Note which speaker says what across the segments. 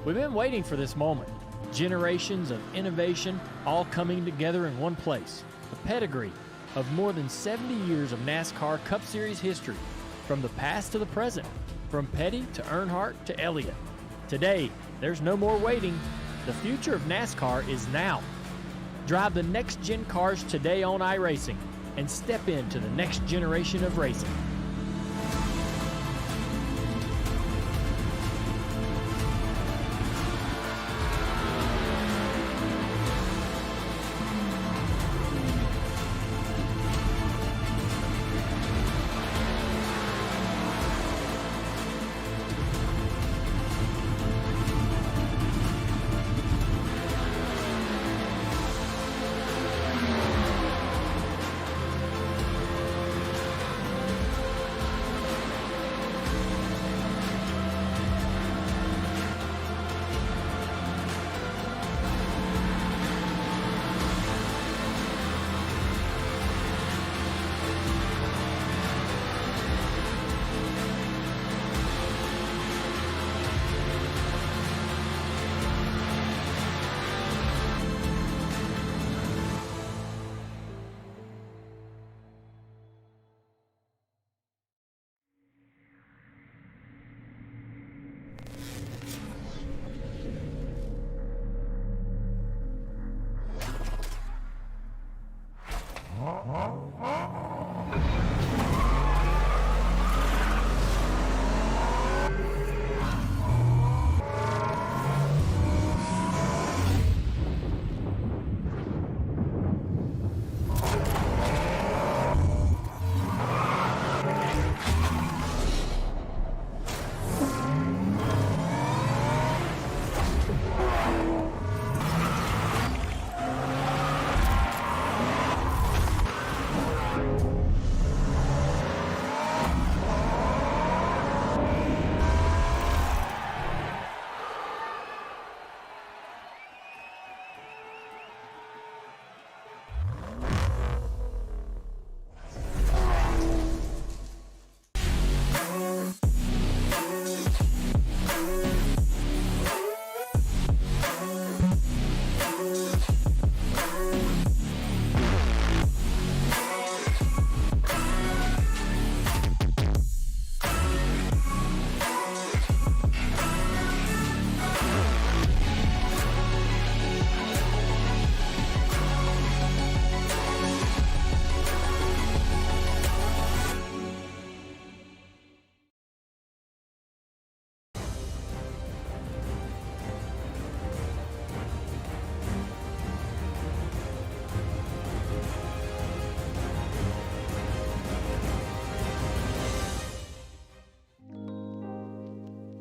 Speaker 1: We've been waiting for this moment. Generations of innovation all coming together in one place. The pedigree of more than 70 years of NASCAR Cup Series history, from the past to the present, from Petty to Earnhardt to Elliott. Today, there's no more waiting. The future of NASCAR is now. Drive the next-gen cars today on iRacing and step into the next generation of racing.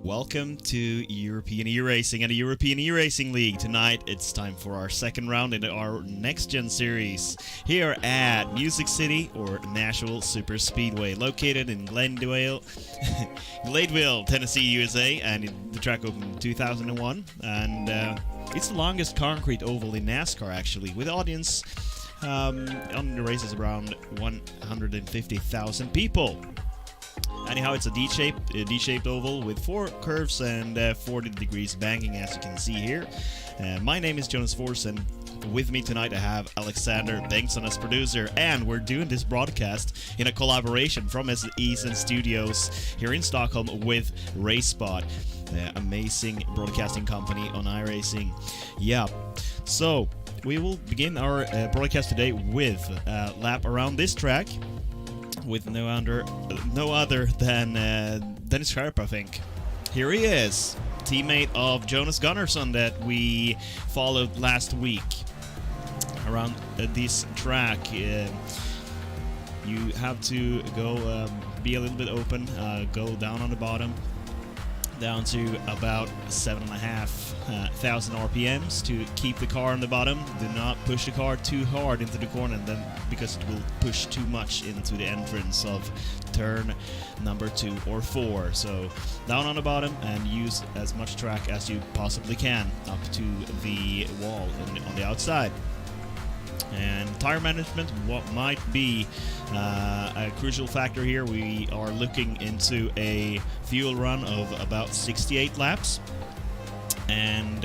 Speaker 2: Welcome to European Eracing and the European Eracing League. Tonight it's time for our second round in our Next Gen series here at Music City or Nashville SuperSpeedway, located in Gladeville, Tennessee, USA, and the track opened in 2001. And it's the longest concrete oval in NASCAR, actually, with audience on the races around 150,000 people. Anyhow, it's a D-shaped oval with 4 curves and 40 degrees banking, as you can see here. My name is Jonas Forss, and with me tonight I have Alexander Bengtsson as producer, and we're doing this broadcast in a collaboration from his Eason Studios here in Stockholm with RaceSpot, the amazing broadcasting company on iRacing. Yeah, so we will begin our broadcast today with a lap around this track, with no other than Dennis Sharp, I think. Here he is, teammate of Jonas Gunnarsson that we followed last week around this track. You have to go be a little bit open, go down on the bottom, down to about 7,500 RPMs to keep the car on the bottom. Do not push the car too hard into the corner, then because it will push too much into the entrance of turn number 2 or 4. So down on the bottom and use as much track as you possibly can up to the wall on the outside. And tire management, what might be a crucial factor here. We are looking into a fuel run of about 68 laps, and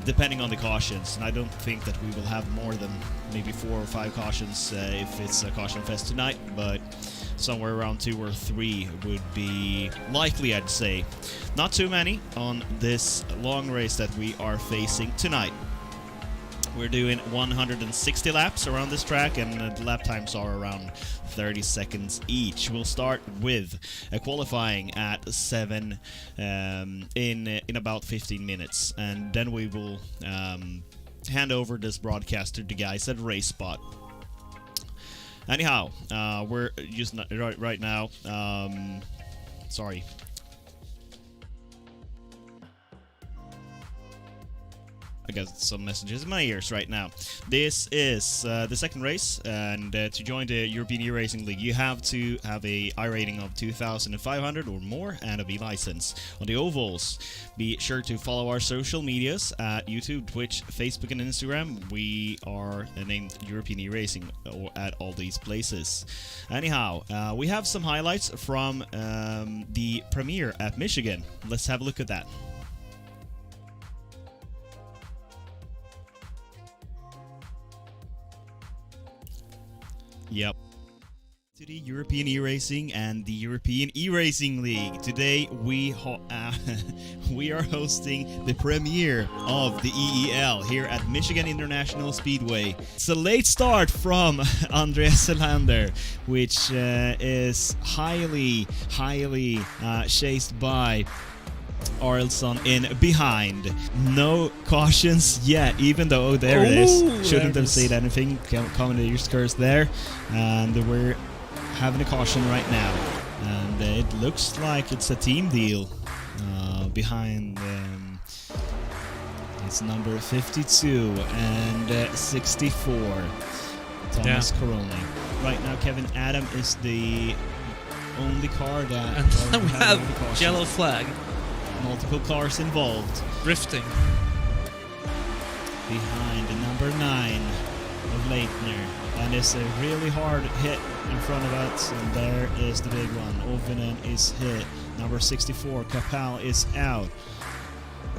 Speaker 2: depending on the cautions, and I don't think that we will have more than maybe 4 or 5 cautions if it's a caution fest tonight, but somewhere around 2 or 3 would be likely, I'd say. Not too many on this long race that we are facing tonight. We're doing 160 laps around this track, and the lap times are around 30 seconds each. We'll start with a qualifying at 7 in about 15 minutes, and then we will hand over this broadcast to the guys at Race Spot. Anyhow, we're just right now. Sorry. I got some messages in my ears right now. This is the second race, and to join the European E-Racing League, you have to have a I rating of 2,500 or more and a B license. On the ovals, be sure to follow our social medias at YouTube, Twitch, Facebook, and Instagram. We are named European E-Racing at all these places. Anyhow, we have some highlights from the premiere at Michigan. Let's have a look at that. Yep. To the European E-Racing and the European E-Racing League. Today we are hosting the premiere of the EEL here at Michigan International Speedway. It's a late start from Andreas Selander, which is highly chased by Arlson in behind. No cautions yet, even though there it is. Shouldn't have said anything. Commentator's curse there. And we're having a caution right now. And it looks like it's a team deal. Behind it's number 52 and 64. Thomas Coroni. Right now, Kevin Adam is the only car that...
Speaker 3: And then we have yellow flag.
Speaker 2: Multiple cars involved.
Speaker 3: Drifting.
Speaker 2: Behind number 9 of Leitner. And it's a really hard hit in front of us. And there is the big one. Ovinen is hit. Number 64, Kapal, is out.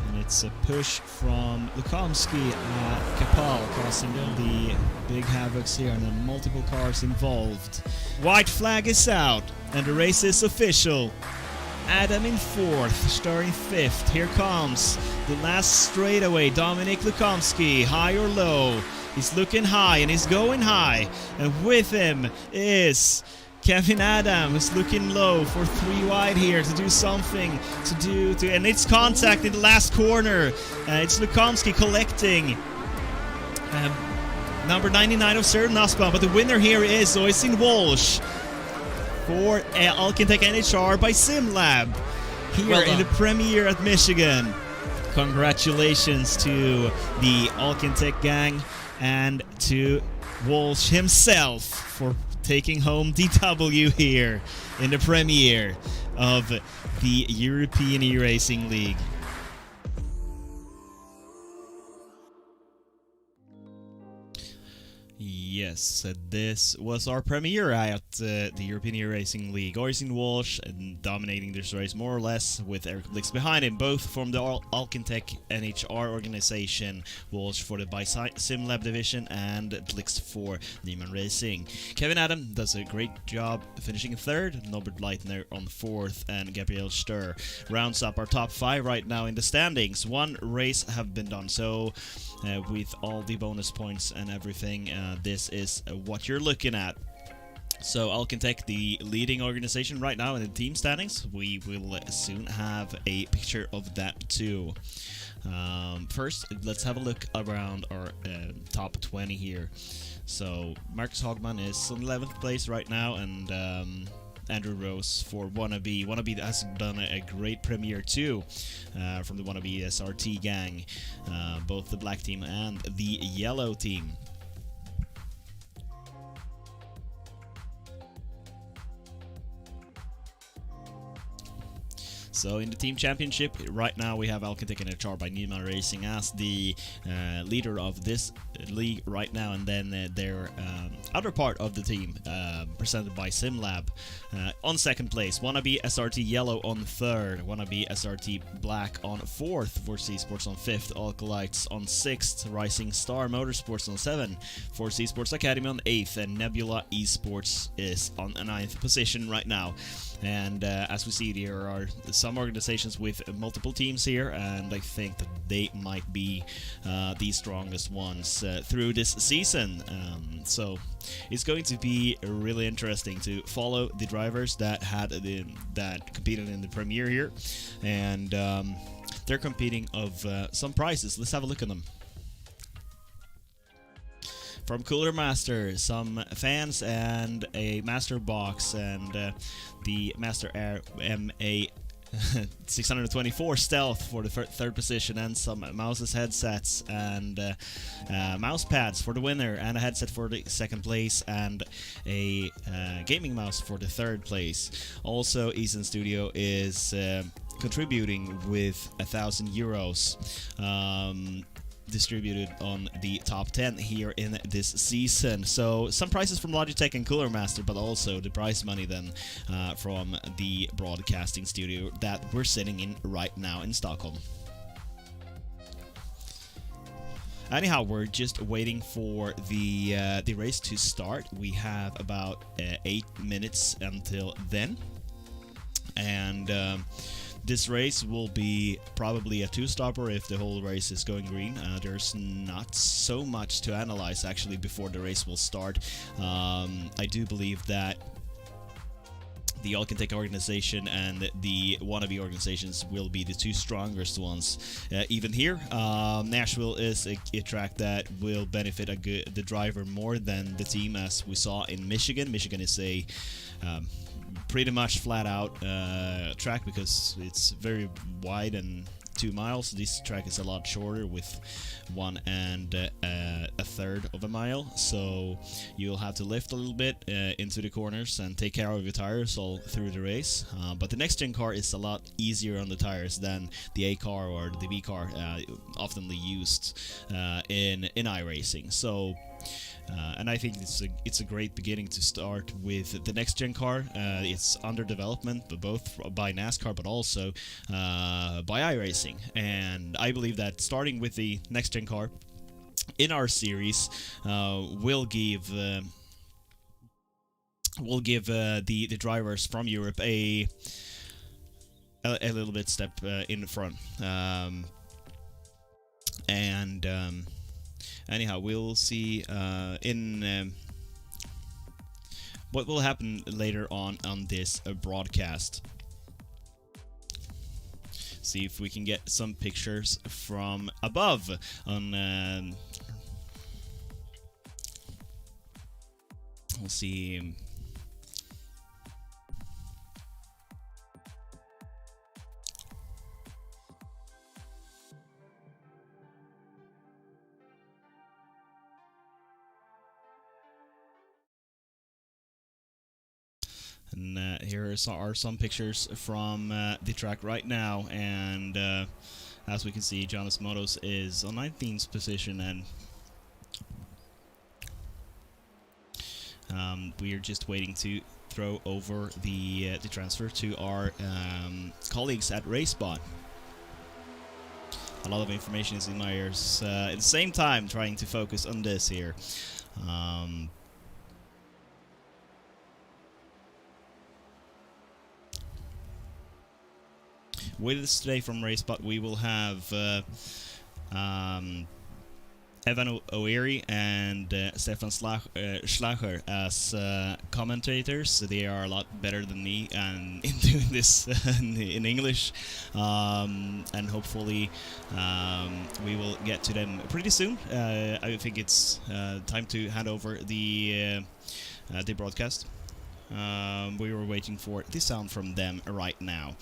Speaker 2: And it's a push from Lukomski at Kapal, causing the big havocs here. And then multiple cars involved. White flag is out. And the race is official. Adam in 4th, Star in 5th. Here comes the last straightaway. Dominik Lukomski, high or low? He's looking high and he's going high. And with him is Kevin Adam, who's looking low for 3 wide here to do something and it's contact in the last corner. It's Lukomski collecting number 99 of Søren Nasban, but the winner here is Oystein Walsh for Alkintec NHR by SimLab here in the premiere at Michigan. Congratulations to the Alkintec gang and to Walsh himself for taking home DW here in the premiere of the European E-Racing League. Yes, this was our premiere at the European E-Racing League. Oystein Walsh dominating this race more or less, with Eric Blix behind him, both from the Alkintec NHR organization. Walsh for the by SimLab division and Blix for Neiman Racing. Kevin Adam does a great job finishing 3rd, Norbert Leitner on 4th, and Gabriel Sturr rounds up our top 5 right now in the standings. 1 race have been done, so with all the bonus points and everything, this is what you're looking at. So Alcantech, the leading organization right now in the team standings. We will soon have a picture of that too. First, let's have a look around our top 20 here. So Marcus Hogman is on 11th place right now, and Andrew Rose for Wannabe. Wannabe has done a great premiere too, from the Wannabe SRT gang, both the black team and the yellow team. So in the team championship, right now we have Alcantech and HR by Nima Racing as the leader of this league right now, and then their other part of the team, presented by SimLab, on second place. Wannabe SRT Yellow on third, Wannabe SRT Black on fourth, 4C Sports on fifth, Alkalites on sixth, Rising Star Motorsports on seven, 4C Sports Academy on eighth, and Nebula Esports is on a ninth position right now. And as we see, there are some organizations with multiple teams here, and I think that they might be the strongest ones through this season. So it's going to be really interesting to follow the drivers that that competed in the premiere here, and they're competing of some prizes. Let's have a look at them. From Cooler Master, some fans and a master box, and the Master Air MA 624 Stealth for the third position, and some mouses, headsets, and mouse pads for the winner, and a headset for the second place, and a gaming mouse for the third place. Also, Eason Studio is contributing with €1,000. Distributed on the top 10 here in this season. So some prizes from Logitech and Cooler Master, but also the prize money then from the broadcasting studio that we're sitting in right now in Stockholm. Anyhow, we're just waiting for the race to start. We have about 8 minutes until then, and this race will be probably a two-stopper if the whole race is going green. There's not so much to analyze actually before the race will start. I do believe that the Alcantech organization and the Wannabe organizations will be the two strongest ones. Even here, Nashville is a track that will benefit the driver more than the team, as we saw in Michigan. Michigan is a pretty much flat out track because it's very wide and 2 miles. This track is a lot shorter with 1 1/3 of a mile, so you'll have to lift a little bit into the corners and take care of your tires all through the race. But the next gen car is a lot easier on the tires than the A car or the B car, oftenly used in iRacing. So and I think it's a great beginning to start with the next gen car. It's under development, but both by NASCAR, but also by iRacing. And I believe that starting with the next gen car in our series will give the drivers from Europe a little bit step in front. Anyhow, we'll see in what will happen later on this broadcast. See if we can get some pictures from above on. We'll see. And here are some pictures from the track right now, and as we can see, Jonas Motos is on 19th position, and we are just waiting to throw over the transfer to our colleagues at RaceBot. A lot of information is in my ears at the same time, trying to focus on this here. With us today from RaceBot, we will have Evan O'Eary and Stefan Schlacher as commentators. They are a lot better than me and in doing this in English, and hopefully we will get to them pretty soon. I think it's time to hand over the broadcast. We were waiting for the sound from them right now.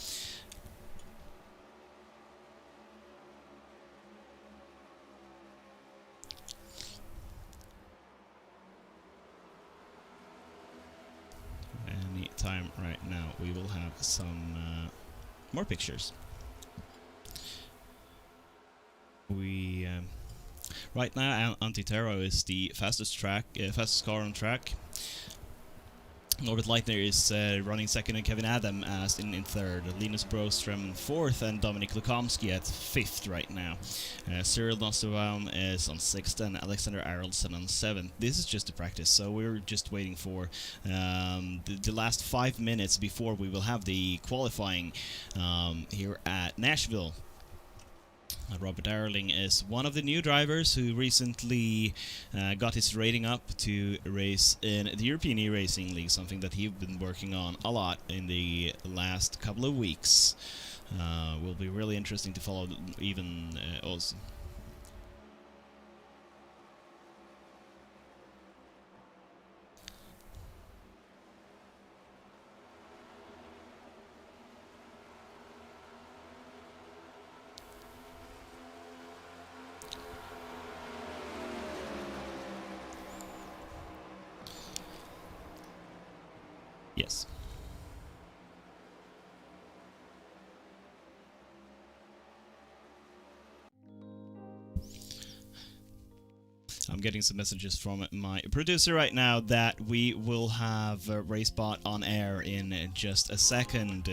Speaker 2: Any time right now we will have some more pictures. We right now Antiterro is the fastest car on track. Norbert Leitner is running second, and Kevin Adam as in third. Linus Broström fourth, and Dominik Lukomski at fifth right now. Cyril Nostobaum is on sixth, and Alexander Arolsen on seventh. This is just a practice, so we're just waiting for the last 5 minutes before we will have the qualifying here at Nashville. Robert Arling is one of the new drivers who recently got his rating up to race in the European E-Racing League, something that he's been working on a lot in the last couple of weeks. Will be really interesting to follow even also. Yes. I'm getting some messages from my producer right now that we will have RaceBot on air in just a second.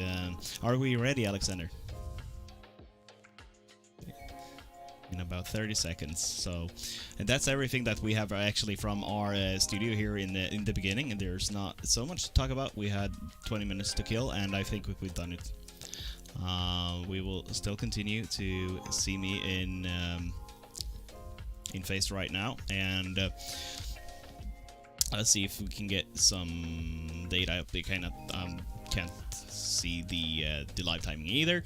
Speaker 2: Are we ready, Alexander? In about 30 seconds. So, and that's everything that we have actually from our studio here in the beginning, and there's not so much to talk about. We had 20 minutes to kill, and I think we've done it. We will still continue to see me in face right now, and let's see if we can get some data. They kind of can't see the live timing either.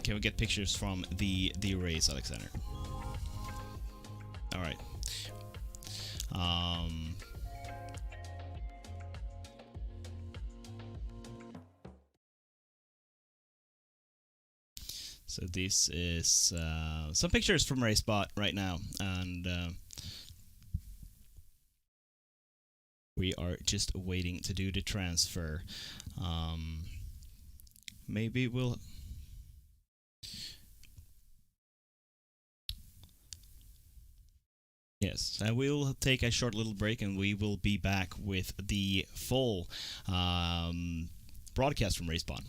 Speaker 2: Can we get pictures from the race, Alexander? All right. So this is some pictures from RaceBot right now, and we are just waiting to do the transfer. Maybe we'll. Yes, and we'll take a short little break, and we will be back with the full broadcast from RaceBot.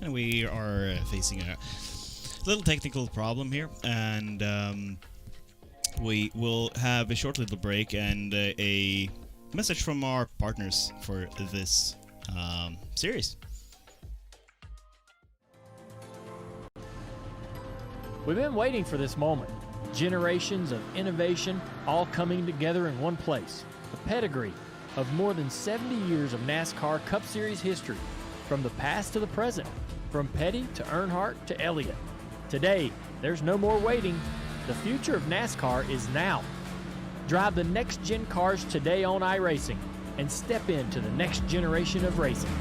Speaker 2: And we are facing a little technical problem here, and we will have a short little break and a message from our partners for this series.
Speaker 1: We've been waiting for this moment. Generations of innovation all coming together in one place. The pedigree of more than 70 years of NASCAR Cup Series history, from the past to the present, from Petty to Earnhardt to Elliott. Today, there's no more waiting. The future of NASCAR is now. Drive the next-gen cars today on iRacing and step into the next generation of racing.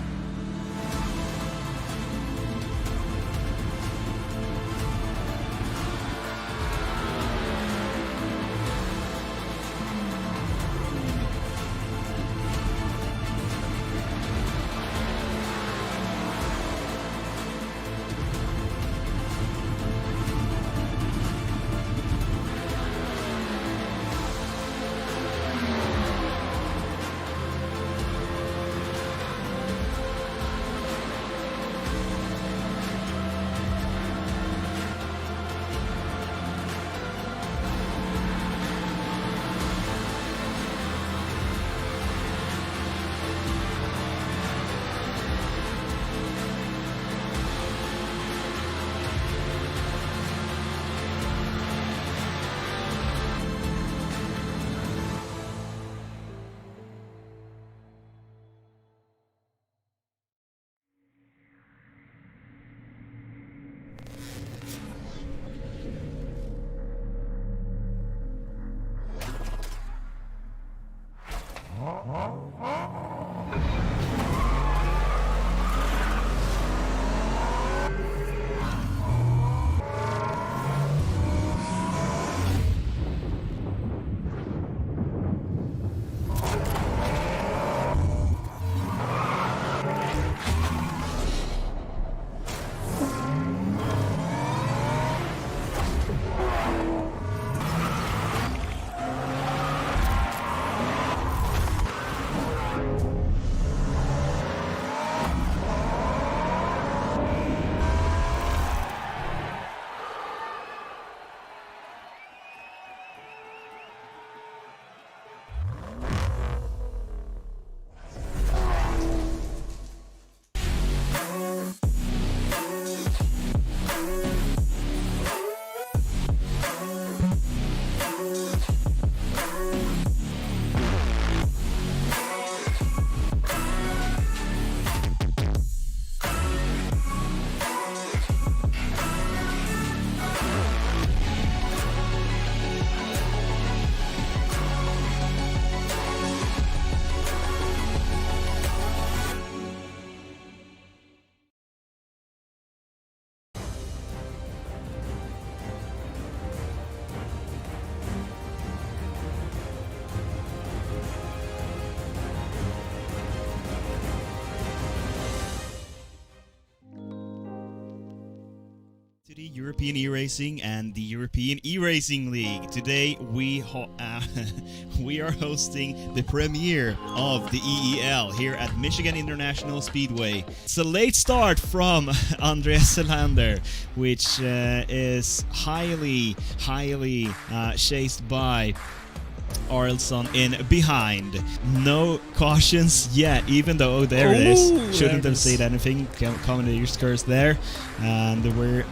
Speaker 2: European E-Racing and the European E-Racing League. Today we we are hosting the premiere of the EEL here at Michigan International Speedway. It's a late start from Andreas Selander, which is highly chased by Arlson in behind. No cautions yet, even though there it is. Shouldn't have said anything. Commentator's curse there. And we're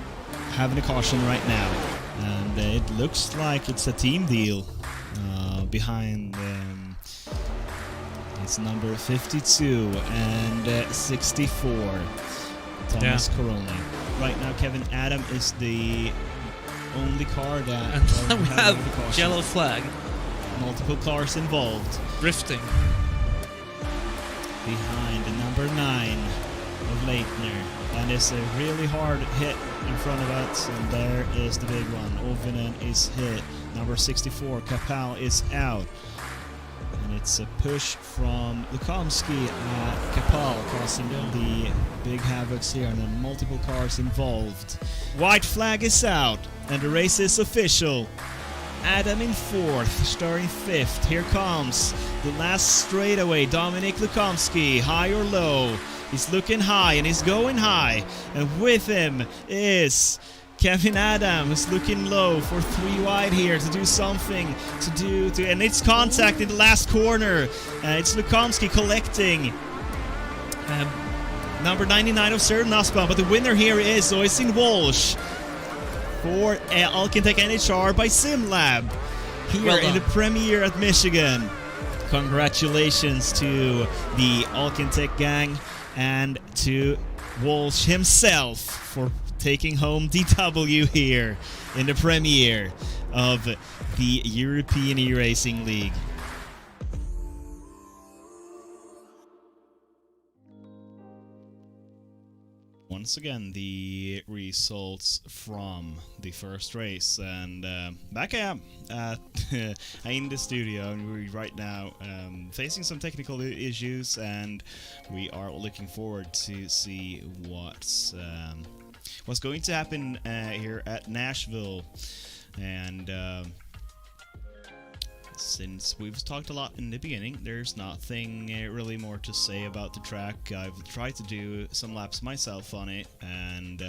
Speaker 2: having a caution right now. And it looks like it's a team deal behind. It's number 52 and 64. Thomas Corona. Right now, Kevin Adam is the only car that.
Speaker 3: And we have yellow flag.
Speaker 2: Multiple cars involved.
Speaker 3: Drifting.
Speaker 2: Behind number 9 of Leitner. And it's a really hard hit in front of us. And there is the big one. Ovinen is hit. Number 64, Kapal is out. And it's a push from Lukomsky at Kapal, causing the big havocs here. And then multiple cars involved. White flag is out. And the race is official. Adam in 4th, starting 5th. Here comes the last straightaway. Dominik Lukomsky, high or low? He's looking high and he's going high. And with him is Kevin Adam, who's looking low for 3 wide here to do something and it's contact in the last corner. It's Lukomsky collecting number 99 of Søren Nasban, but the winner here is Oystein Walsh for Alkintec NHR by SimLab here in the premiere at Michigan. Congratulations to the Alkintec gang and to Walsh himself for taking home the W here in the premiere of the European E-Racing League. Once again, the results from the first race, and back up in the studio, and we're right now facing some technical issues, and we are looking forward to see what's going to happen here at Nashville. And since we've talked a lot in the beginning, there's nothing really more to say about the track. I've tried to do some laps myself on it, and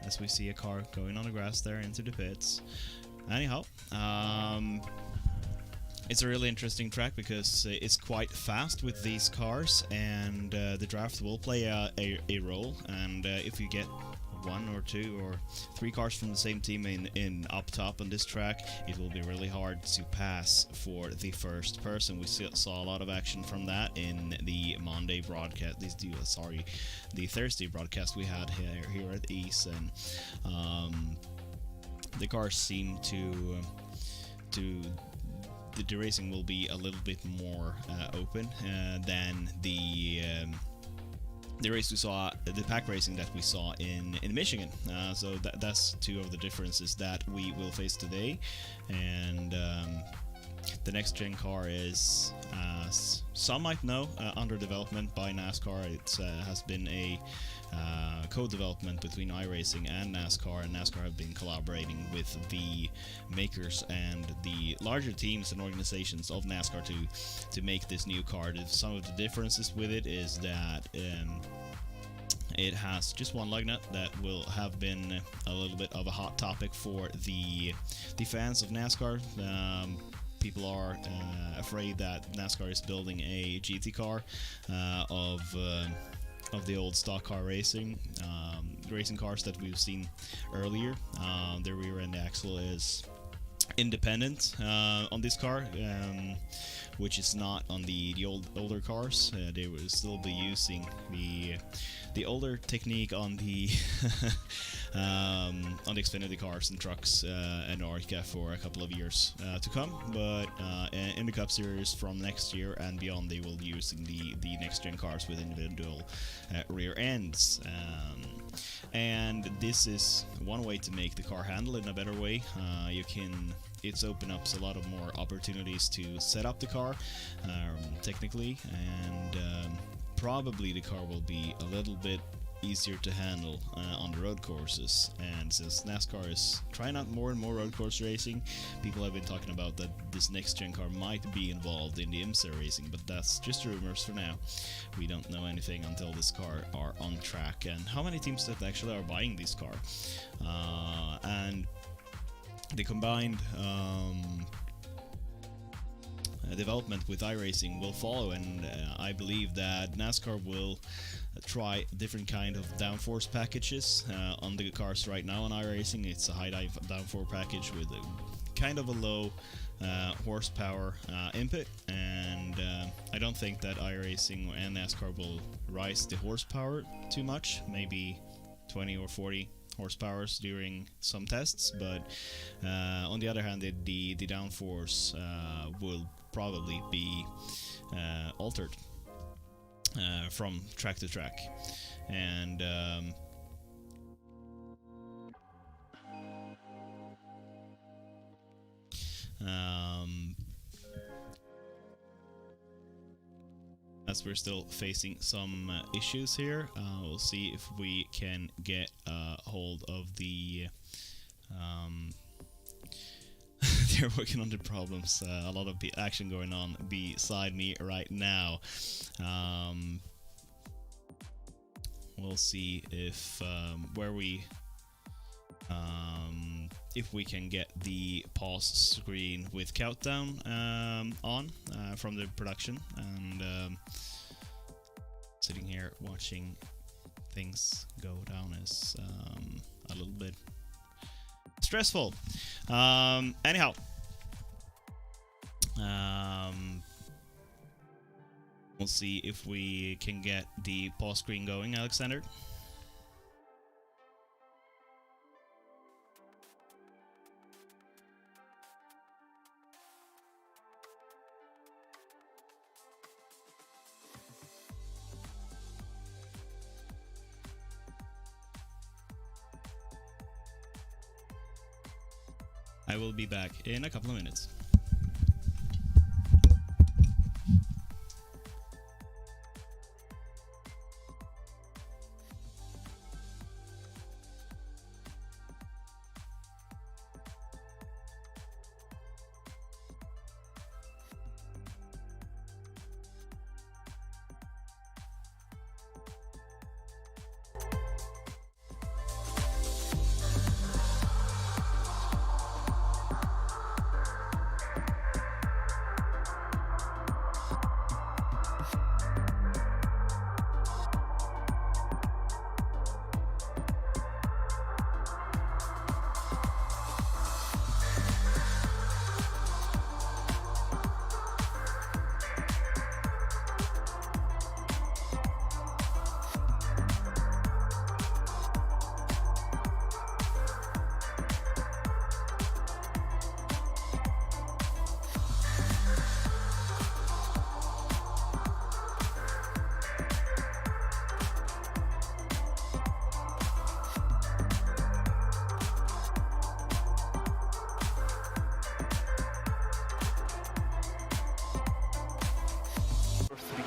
Speaker 2: as we see a car going on the grass there into the pits. Anyhow, it's a really interesting track because it's quite fast with these cars, and the draft will play a role. And if you get 1 or 2 or 3 cars from the same team in up top on this track, it will be really hard to pass for the first person. We saw a lot of action from that in the Monday broadcast. The Thursday broadcast we had here at East, and the cars seem to the racing will be a little bit more open than the race we saw, the pack racing that we saw in Michigan. So that's 2 of the differences that we will face today. And the next gen car is, some might know, under development by NASCAR. It has been a co-development between iRacing and NASCAR have been collaborating with the makers and the larger teams and organizations of NASCAR to make this new car. Some of the differences with it is that it has just one lug nut. That will have been a little bit of a hot topic for the fans of NASCAR. People are afraid that NASCAR is building a GT car of the old stock car racing cars that we've seen earlier. The rear end axle is independent on this car, which is not on the older cars. They will still be using the older technique on the Xfinity cars and trucks and Arca for a couple of years to come. But in the Cup Series from next year and beyond, they will be using the next gen cars with individual rear ends. And this is one way to make the car handle in a better way. It's opened up a lot of more opportunities to set up the car technically, and probably the car will be a little bit easier to handle on the road courses. And since NASCAR is trying out more and more road course racing, people have been talking about that this next-gen car might be involved in the IMSA racing, but that's just rumors for now. We don't know anything until this car are on track, and how many teams that actually are buying this car. And the combined development with iRacing will follow, and I believe that NASCAR will try different kind of downforce packages on the cars right now on iRacing. It's a high downforce package with a kind of a low horsepower input, and I don't think that iRacing and NASCAR will rise the horsepower too much, maybe 20 or 40 horsepowers during some tests, but on the other hand, the downforce will probably be altered from track to track, and as we're still facing some issues here, we'll see if we can get a hold of the they're working on the problems. A lot of action going on beside me right now. We'll see if if we can get the pause screen with countdown on from the production, and sitting here watching things go down is a little bit stressful. Anyhow, we'll see if we can get the pause screen going, Alexander. I will be back in a couple of minutes.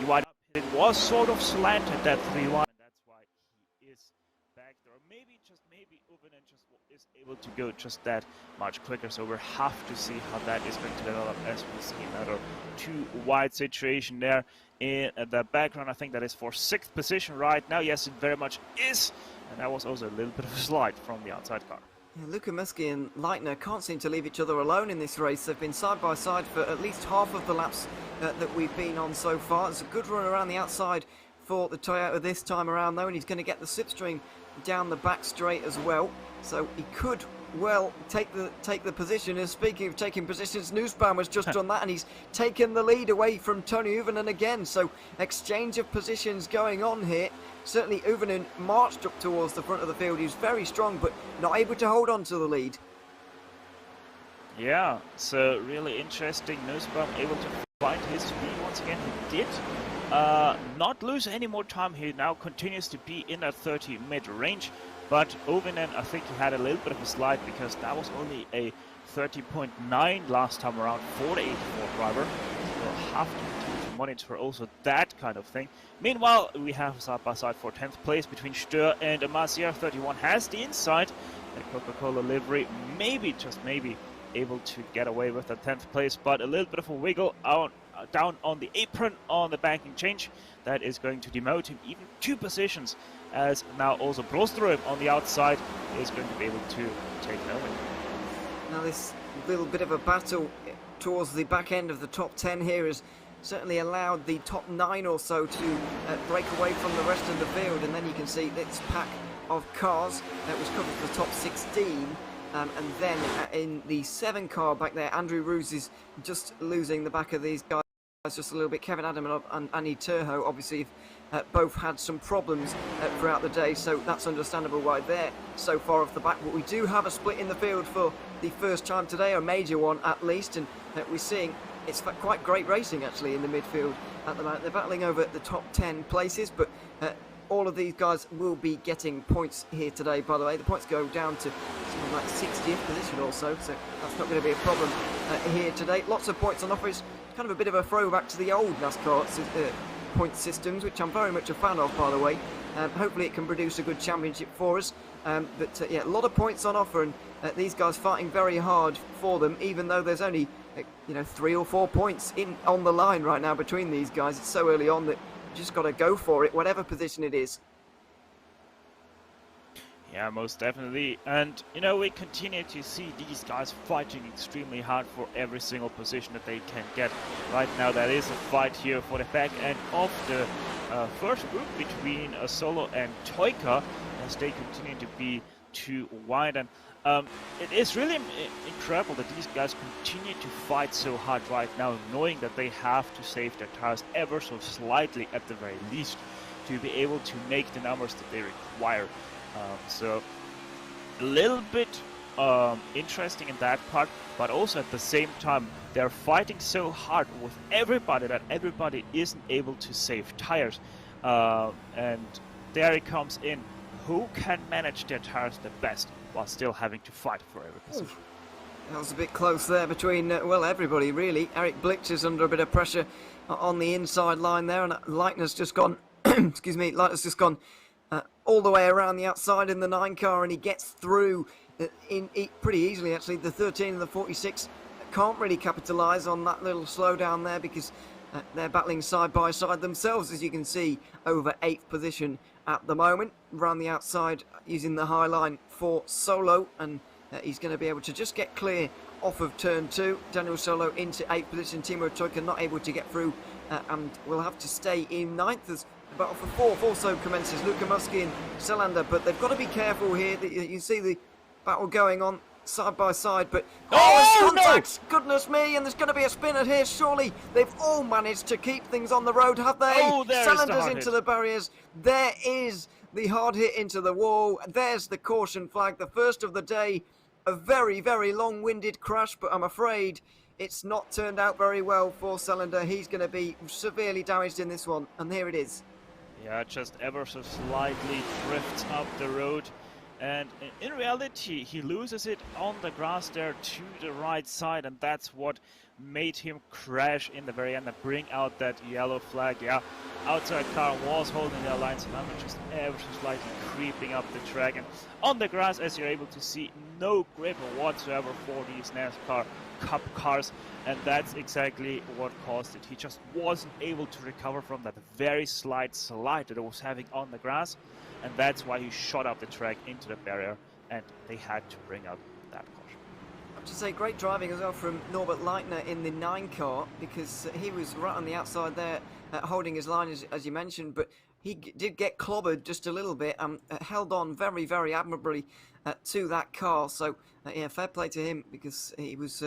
Speaker 4: Wide. It was sort of slanted, that 3-1, and that's why he is back there. Or maybe, just maybe, Uvinen just is able to go just that much quicker. So we'll have to see how that is going to develop as we see another 2-wide situation there in the background. I think that is for 6th position right now. Yes, it very much is. And that was also a little bit of a slide from the outside car.
Speaker 5: Yeah, Luka Muski and Leitner can't seem to leave each other alone in this race. They've been side by side for at least half of the laps that we've been on so far. It's a good run around the outside for the Toyota this time around, though, and he's going to get the slipstream down the back straight as well. So he could well take the position. And speaking of taking positions, Nussbaum has just done that, and he's taken the lead away from Tony Uvinen again. So exchange of positions going on here. Certainly Uvinen marched up towards the front of the field. He was very strong, but not able to hold on to the lead.
Speaker 4: Yeah, so really interesting. Nussbaum able to find his speed once again. He did not lose any more time. He now continues to be in that 30 mid-range. But Uvinen, I think he had a little bit of a slide because that was only a 30.9 last time around for the 84 driver. So we'll have to monitor also that kind of thing. Meanwhile, we have side by side for 10th place between Stör and Amasia. 31 has the inside. The Coca-Cola livery, maybe, just maybe, able to get away with the 10th place, but a little bit of a wiggle out, down on the apron on the banking change. That is going to demote him even 2 positions, as now also Broström on the outside is going to be able to take it over.
Speaker 5: Now this little bit of a battle towards the back end of the top 10 here has certainly allowed the top 9 or so to break away from the rest of the field, and then you can see this pack of cars that was covered for the top 16, and then in the 7 car back there, Andrew Roos is just losing the back of these guys just a little bit. Kevin Adamov and Annie Terho obviously both had some problems throughout the day, so that's understandable why they're so far off the back. But we do have a split in the field for the first time today, a major one at least, and we're seeing it's quite great racing actually in the midfield at the moment. They're battling over the top 10 places, but all of these guys will be getting points here today, by the way. The points go down to something like 60th position or so that's not going to be a problem here today. Lots of points on offer. It's kind of a bit of a throwback to the old NASCAR point systems, which I'm very much a fan of, by the way. Hopefully it can produce a good championship for us. But yeah, a lot of points on offer, and these guys fighting very hard for them, even though there's only 3 or 4 points on the line right now between these guys. It's so early on that you just got to go for it, whatever position it is.
Speaker 4: Yeah, most definitely. And, we continue to see these guys fighting extremely hard for every single position that they can get. Right now, there is a fight here for the back end of the first group between Solo and Toika, as they continue to be too wide. And it is really incredible that these guys continue to fight so hard right now, knowing that they have to save their tires ever so slightly at the very least to be able to make the numbers that they require. So a little bit interesting in that part, but also at the same time they're fighting so hard with everybody that everybody isn't able to save tires, and there it comes in, who can manage their tires the best while still having to fight for every position.
Speaker 5: That was a bit close there between well, everybody really. Eric Blix is under a bit of pressure on the inside line there, and Leitner's just gone excuse me, Leitner's just gone all the way around the outside in the 9 car, and he gets through pretty easily actually. The 13 and the 46 can't really capitalise on that little slowdown there, because they're battling side by side themselves, as you can see, over 8th position at the moment. Around the outside using the high line for Solo, and he's going to be able to just get clear off of turn 2. Daniel Solo into 8th position. Timo Toika not able to get through, and will have to stay in 9th as the battle for 4th also commences. Luka Muskie and Selander, but they've got to be careful here. You see the battle going on side by side, but contact! No! Goodness me, and there's going to be a spinner here. Surely they've all managed to keep things on the road, have they? Selander's into the barriers. There is the hard hit into the wall. There's the caution flag, the first of the day. A very, very long-winded crash, but I'm afraid it's not turned out very well for Selander. He's going to be severely damaged in this one, and here it is.
Speaker 4: Yeah, just ever so slightly drifts up the road, and in reality he loses it on the grass there to the right side, and that's what made him crash in the very end and bring out that yellow flag. Yeah, outside car was holding their lines, and I'm just ever so slightly creeping up the track, and on the grass, as you're able to see, no grip whatsoever for these NASCAR Cup cars, and that's exactly what caused it. He just wasn't able to recover from that very slight slide that it was having on the grass, and that's why he shot up the track into the barrier, and they had to bring out that caution.
Speaker 5: I have to say, great driving as well from Norbert Leitner in the 9 car, because he was right on the outside there, holding his line as you mentioned, but he did get clobbered just a little bit, and held on very, very admirably to that car. So yeah, fair play to him, because he was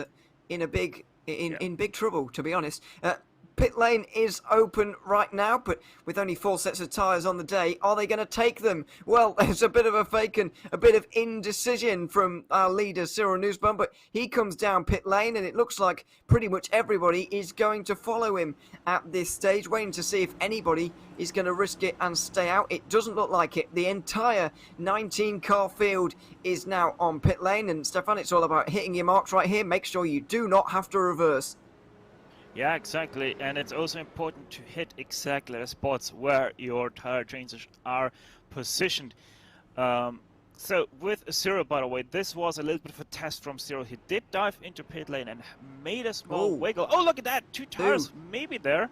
Speaker 5: in big trouble, to be honest. Pit lane is open right now, but with only 4 sets of tyres on the day, are they going to take them? Well, there's a bit of a fake and a bit of indecision from our leader, Cyril Nussbaum, but he comes down pit lane, and it looks like pretty much everybody is going to follow him at this stage, waiting to see if anybody is going to risk it and stay out. It doesn't look like it. The entire 19-car field is now on pit lane, and Stefan, it's all about hitting your marks right here. Make sure you do not have to reverse.
Speaker 4: Yeah, exactly, and it's also important to hit exactly the spots where your tire changes are positioned. So with Zero, by the way, this was a little bit of a test from Zero. He did dive into pit lane and made a small wiggle. Oh, look at that! 2 tires, maybe there.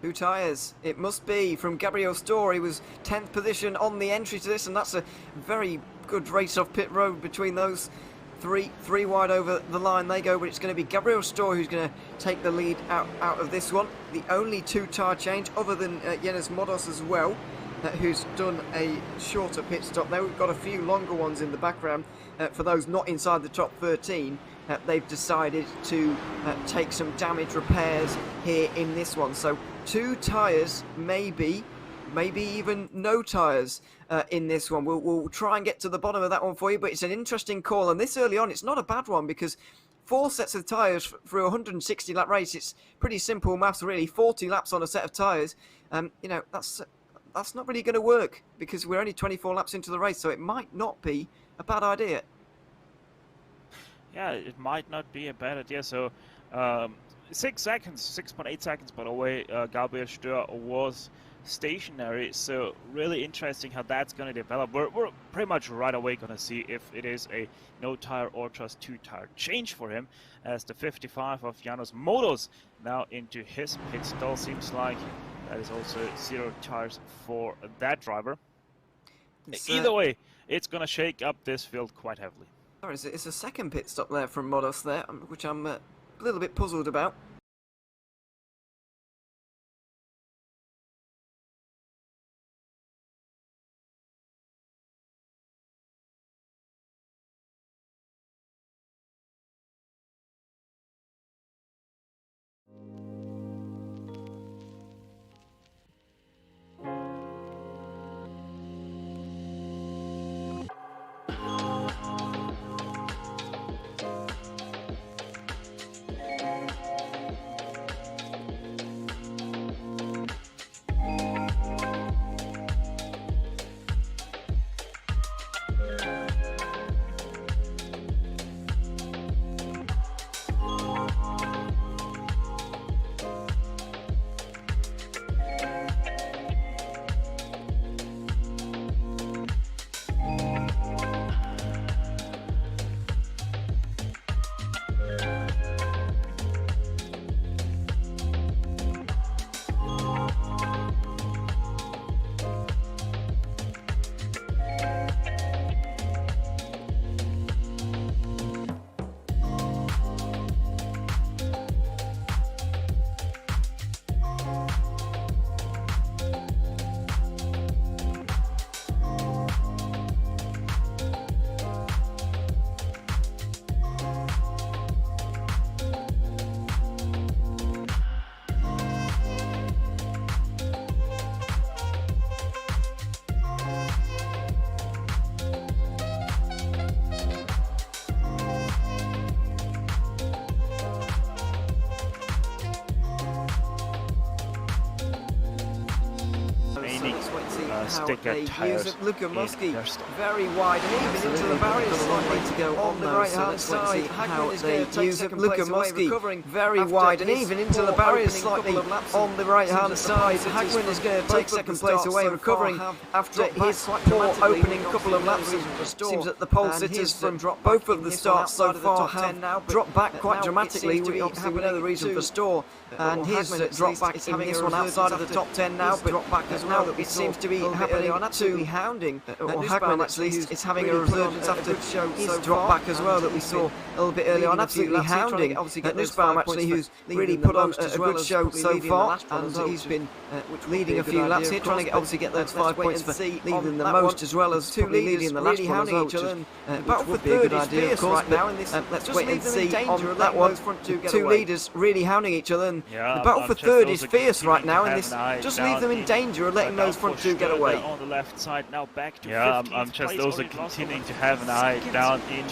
Speaker 5: 2 tyres. It must be from Gabriel Storr. He was 10th position on the entry to this, and that's a very good race off pit road between those three wide over the line they go, but it's going to be Gabriel Storr who's going to take the lead out of this one. The only 2 tyre change other than Yenis Modos as well, who's done a shorter pit stop there. We've got a few longer ones in the background. For those not inside the top 13, they've decided to take some damage repairs here in this one. So 2 tyres, maybe even no tyres in this one. We'll try and get to the bottom of that one for you, but it's an interesting call, and this early on it's not a bad one because 4 sets of tyres for a 160 lap race. It's pretty simple maths really. 40 laps on a set of tyres, you know, that's not really going to work because we're only 24 laps into the race, so it might not be a bad idea.
Speaker 4: Yeah, it might not be a bad idea. So 6 seconds, 6.8 seconds by the way, Gabriel Storr was stationary, so really interesting how that's going to develop. We're pretty much right away going to see if it is a no tire or just 2 tire change for him, as the 55 of Janos Modos now into his pit stall. Seems like that is also 0 tires for that driver. Either way, it's going to shake up this field quite heavily.
Speaker 5: It's a second pit stop there from Modos there, which I'm a little bit puzzled about.
Speaker 4: Sticker tires.
Speaker 5: Look at Muskie, very wide and even into the barrier slightly to go on the right hand side. How they use it. Look at Muskie, very wide and even into the barrier slightly on the right hand side. Hagman is going to take second place away, recovering after his poor opening couple of laps. It seems that the pole sitters from both of the starts so far have dropped back quite dramatically. We obviously know the reason for Storr, and his drop back in this one outside of the top 10 now, but drop back as well. It seems to be happening on absolutely hounding. Hagman actually is having a resurgence after his drop back as well that we saw a little bit earlier on, absolutely hounding Nussbaum actually, who's really put on a good show so far, and he's been leading a few laps here, trying to obviously get those 5 points for leading the most as well as probably leading the last one as well, which would be a good idea of course. Let's wait and see on that one. 2 leaders really hounding each other, and the battle for third is fierce right now, and this just leave them in danger of letting those front 2 get away.
Speaker 4: On the left side now, back to I'm just also continuing to have an eye down in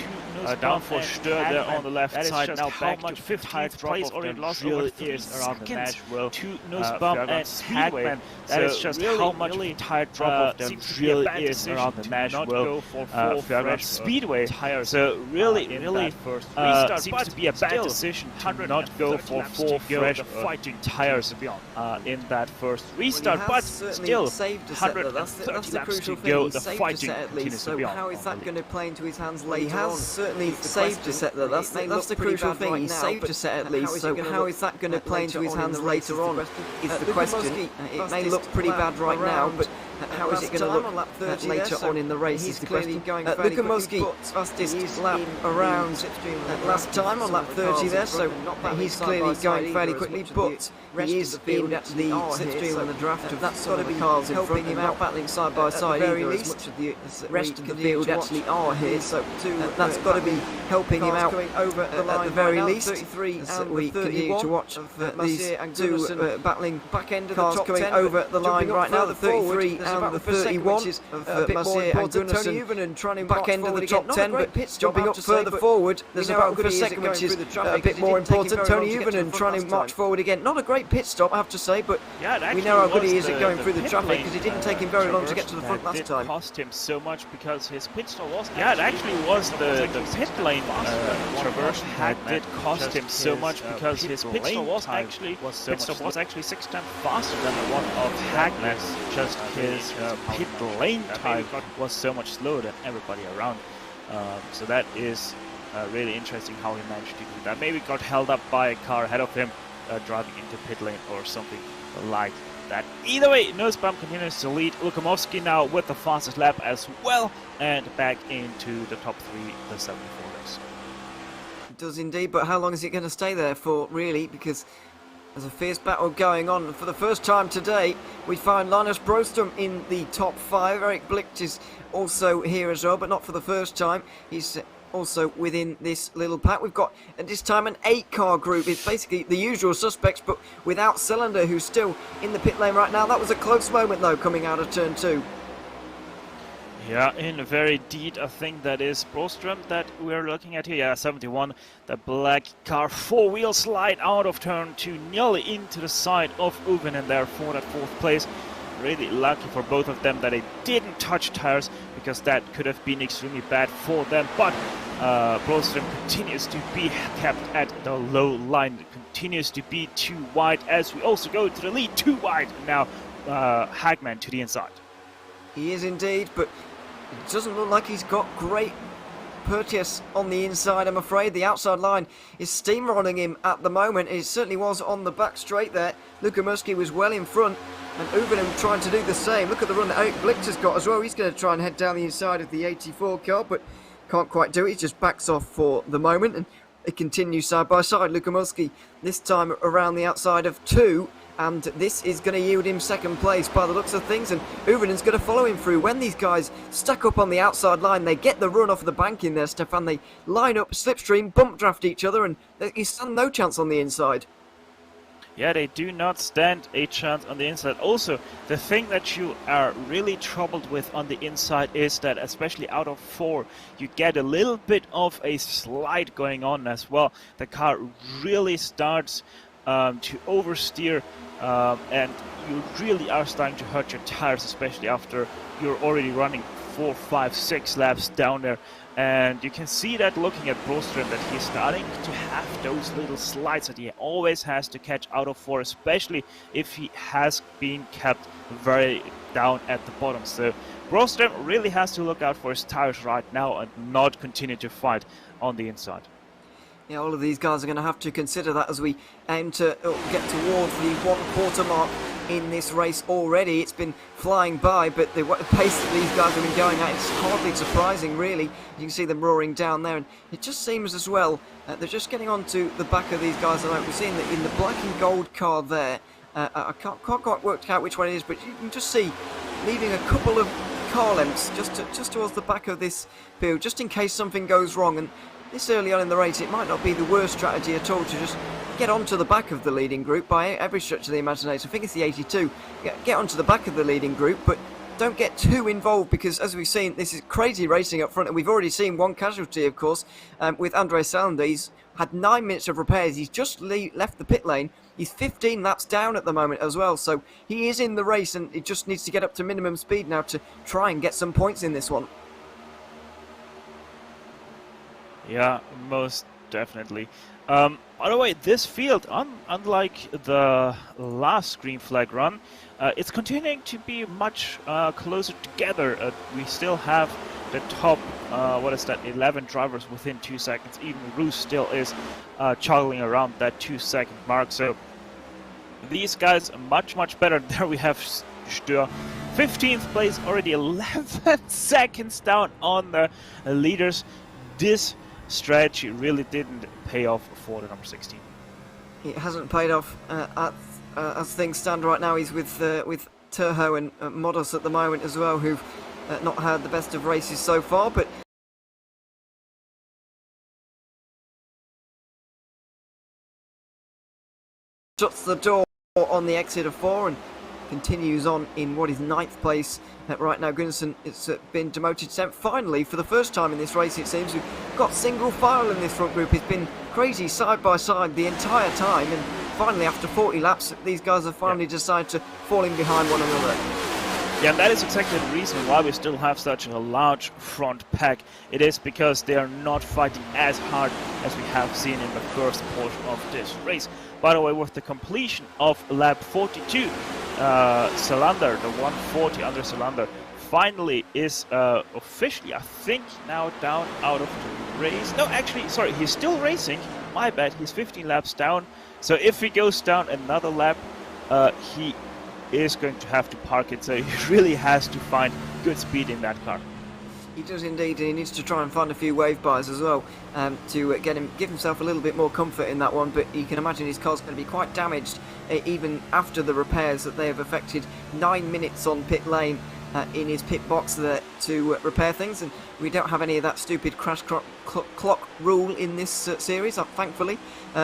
Speaker 4: down for Stör there on the left side. Now back to 15th place already lost really is around the Nashville to Nussbaum and Speedway. That is just how much of a tight drop of them really is around the Nashville Speedway. So really seems to be a bad decision to not go for 4 fresh fighting tires in that first restart, but still 130 laps to go. The fighting continues to be on.
Speaker 5: How is that going to play into his hands later on? He has certainly saved a set there. That's the crucial thing. He saved a set at least. So how is that going to play into his hands later on is the question. It may look pretty bad right now, but how is it going to look later on in the race is the question. Luka Muski, fastest lap around last time on lap 30 there, so he's clearly going fairly quickly, but he is in the slipstream and the draft of that sort of cars in front him out battling side by side either, as much of the rest of the field actually are here, so that's got to be helping him out at the very least, as we continue to watch these two battling cars coming over the line right now, the 33 and the 31 of Massier and Gunnarsson back end of the top 10, but jumping up further forward, there's about a second, which is a bit more important. Tony Uvenen trying to march forward again. Not a great pit stop, I have to say, but we know how good he is at going through the traffic, because it didn't take him very long to get to the front last time.
Speaker 4: It cost him so much because his pit stop was... Yeah, it actually was the pit lane traverse that did cost him so much because his pit stop was actually 6 times faster than the one of Hagman's. Just his pit lane time was so much slower than everybody around. So that is really interesting how he managed to do that. Maybe got held up by a car ahead of him driving into pit lane or something like that. Either way, Nussbaum continues to lead. Lukamovsky now with the fastest lap as well, and back into the top 3, the 74 race.
Speaker 5: It does indeed, but how long is it going to stay there for, really? Because there's a fierce battle going on. For the first time today, we find Linus Broström in the top 5. Eric Blicht is also here as well, but not for the first time. He's also within this little pack. We've got at this time an 8-car group. It's basically the usual suspects, but without Cylinder, who's still in the pit lane right now. That was a close moment, though, coming out of turn 2.
Speaker 4: Yeah, in very deed, I think that is Broström that we're looking at here. Yeah, 71, the black car 4-wheel slide out of turn 2, nearly into the side of Uvenen there for that 4th place. Really lucky for both of them that they didn't touch tires, because that could have been extremely bad for them. But Broström continues to be kept at the low line, continues to be too wide as we also go to the lead, too wide now. Hagman to the inside.
Speaker 5: He is indeed, but it doesn't look like he's got great purchase on the inside, I'm afraid. The outside line is steamrolling him at the moment. It certainly was on the back straight there. Luka Muski was well in front, and Uvenen trying to do the same. Look at the run that Eric Blicht has got as well. He's going to try and head down the inside of the 84 car, but can't quite do it. He just backs off for the moment, and it continues side by side. Luka Muski this time around the outside of 2, and this is going to yield him 2nd place by the looks of things, and Uvenen's going to follow him through. When these guys stack up on the outside line, they get the run off the bank in there, Stefan. They line up, slipstream, bump draft each other, and you stand no chance on the inside.
Speaker 4: Yeah, they do not stand a chance on the inside. Also, the thing that you are really troubled with on the inside is that, especially out of 4, you get a little bit of a slide going on as well. The car really starts to oversteer, and you really are starting to hurt your tires, especially after you're already running 4, 5, 6 laps down there. And you can see that looking at Broström, that he's starting to have those little slides that he always has to catch out of 4, especially if he has been kept very down at the bottom. So Broström really has to look out for his tires right now and not continue to fight on the inside.
Speaker 5: Yeah, all of these guys are going to have to consider that as we aim to get towards the 1/4 mark in this race already. It's been flying by, but the pace that these guys have been going at, it's hardly surprising, really. You can see them roaring down there, and it just seems as well they're just getting onto the back of these guys. Like we're seeing in the black and gold car there. I can't quite work out which one it is, but you can just see leaving a couple of car lengths just towards the back of this field, just in case something goes wrong. And this early on in the race, it might not be the worst strategy at all to just get onto the back of the leading group by every stretch of the imagination. I think it's the 82. Get onto the back of the leading group, but don't get too involved, because as we've seen, this is crazy racing up front, and we've already seen one casualty, of course, with Andre Salander. He's had 9 minutes of repairs. He's just left the pit lane. He's 15 laps down at the moment as well, so he is in the race, and he just needs to get up to minimum speed now to try and get some points in this one.
Speaker 4: Yeah, most definitely. By the way, this field, unlike the last green flag run, it's continuing to be much closer together. We still have the top, 11 drivers within 2 seconds. Even Roos still is juggling around that 2-second mark. So these guys are much better. There we have Stör, 15th place, already 11 seconds down on the leaders. This strategy really didn't pay off for the number 16.
Speaker 5: It hasn't paid off as things stand right now. He's with Terho and Modos at the moment as well, who've not had the best of races so far, but shuts the door on the exit of 4 and continues on in what is 9th place right now. Gunnarsson has been demoted to 10th. Finally, for the first time in this race, it seems, we've got single file in this front group. It's been crazy side by side the entire time, and finally, after 40 laps, these guys have finally decided to fall in behind one another.
Speaker 4: Yeah, and that is exactly the reason why we still have such a large front pack. It is because they are not fighting as hard as we have seen in the first portion of this race. By the way, with the completion of lap 42, Salander, the 140 under Salander, finally is officially, I think, now down out of the race. No, actually, sorry, he's still racing. My bad, he's 15 laps down. So if he goes down another lap, he is going to have to park it. So he really has to find good speed in that car.
Speaker 5: He does indeed, and he needs to try and find a few wave bars as well to give himself a little bit more comfort in that one. But you can imagine his car's going to be quite damaged even after the repairs that they have affected. 9 minutes on pit lane in his pit box there to repair things, and we don't have any of that stupid crash clock rule in this series, thankfully,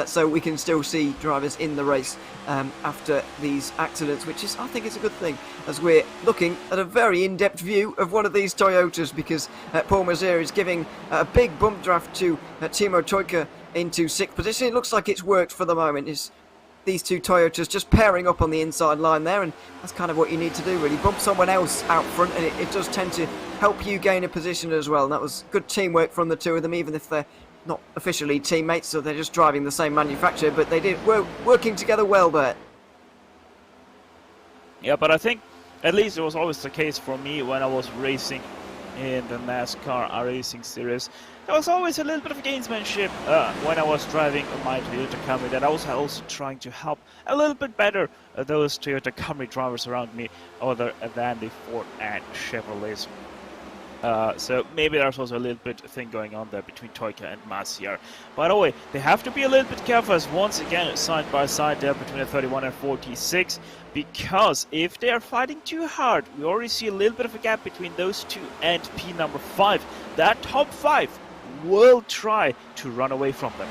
Speaker 5: so we can still see drivers in the race after these accidents, which is, I think, is a good thing, as we're looking at a very in-depth view of one of these Toyotas, because Paul Mazir is giving a big bump draft to Timo Teucher into 6th position. It looks like it's worked for the moment. These two Toyotas just pairing up on the inside line there, and that's kind of what you need to do, really. Bump someone else out front, and it does tend to help you gain a position as well. And that was good teamwork from the two of them, even if they're not officially teammates, so they're just driving the same manufacturer, but they were working together well there.
Speaker 4: Yeah, but I think at least it was always the case for me when I was racing in the NASCAR Eracing series. There was always a little bit of gamesmanship when I was driving my Toyota Camry, that I was also trying to help a little bit better those Toyota Camry drivers around me other than the Ford and Chevrolets. So maybe there's also a little bit thing going on there between Teucher and Mazir. By the way, they have to be a little bit careful, as once again side by side there between the 31 and 46, because if they are fighting too hard, we already see a little bit of a gap between those two and P number 5. That top 5 will try to run away from them.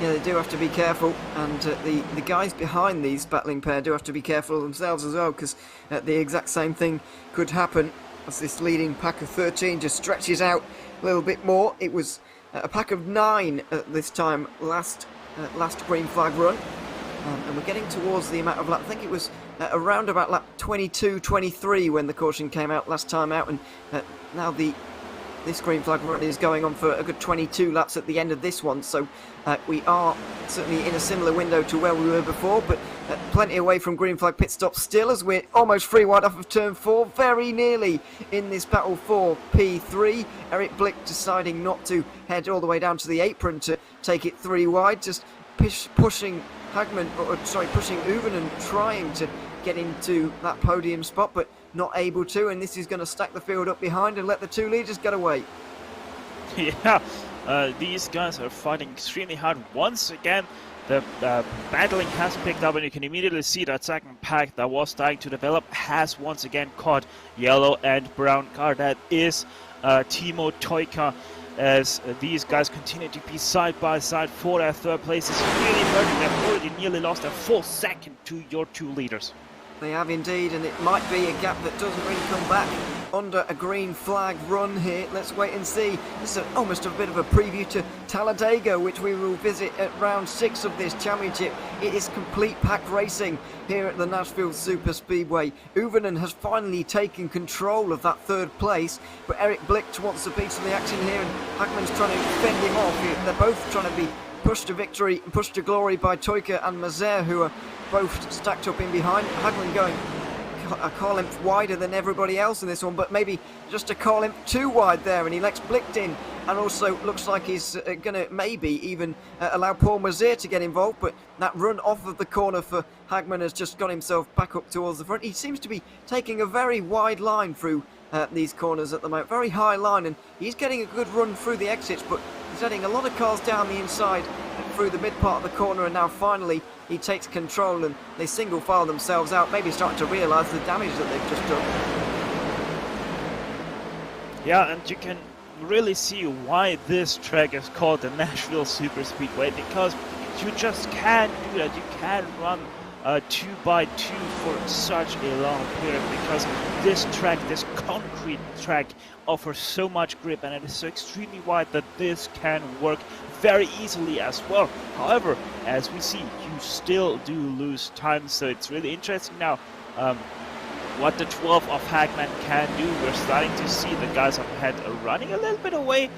Speaker 5: Yeah, they do have to be careful, and the guys behind these battling pair do have to be careful themselves as well, because the exact same thing could happen as this leading pack of 13 just stretches out a little bit more. It was a pack of 9 at this time last green flag run, and we're getting towards the amount of lap. I think it was around about lap 22, 23 when the caution came out last time out, and now this green flag run is going on for a good 22 laps at the end of this one, so we are certainly in a similar window to where we were before, but plenty away from green flag pit stops still, as we're almost free wide off of turn 4, very nearly in this battle for P3. Eric Blick deciding not to head all the way down to the apron to take it 3 wide, just pushing pushing Uven and trying to get into that podium spot, but not able to, and this is going to stack the field up behind and let the 2 leaders get away.
Speaker 4: Yeah, these guys are fighting extremely hard. Once again, the battling has picked up, and you can immediately see that second pack that was starting to develop has once again caught yellow and brown car. That is Timo Teucher, as these guys continue to be side by side for their 3rd place. It's really hurting. They've already nearly lost a full second to your 2 leaders.
Speaker 5: They have indeed, and it might be a gap that doesn't really come back under a green flag run here. Let's wait and see. This is almost a bit of a preview to Talladega, which we will visit at round 6 of this championship. It is complete pack racing here at the Nashville SuperSpeedway. Uvenen has finally taken control of that 3rd place, but Eric Blicht wants a piece of the action here, and Hagman's trying to fend him off. They're both trying to be pushed to victory and pushed to glory by Toika and Mazer, who are both stacked up in behind. Hagman going a car length wider than everybody else in this one, but maybe just a car length too wide there, and he lets Blicht in, and also looks like he's going to maybe even allow Paul Mazer to get involved, but that run off of the corner for Hagman has just got himself back up towards the front. He seems to be taking a very wide line through these corners at the moment, very high line, and he's getting a good run through the exits, but he's letting a lot of cars down the inside through the mid part of the corner, and now finally he takes control and they single file themselves out, maybe starting to realise the damage that they've just done.
Speaker 4: Yeah, and you can really see why this track is called the Nashville SuperSpeedway, because you just can't do that. You can't run 2x2 for such a long period, because this track, this concrete track, offers so much grip, and it is so extremely wide that this can work very easily as well. However, as we see, you still do lose time, so it's really interesting now what the 12 of Hagman can do. We're starting to see the guys up ahead running a little bit away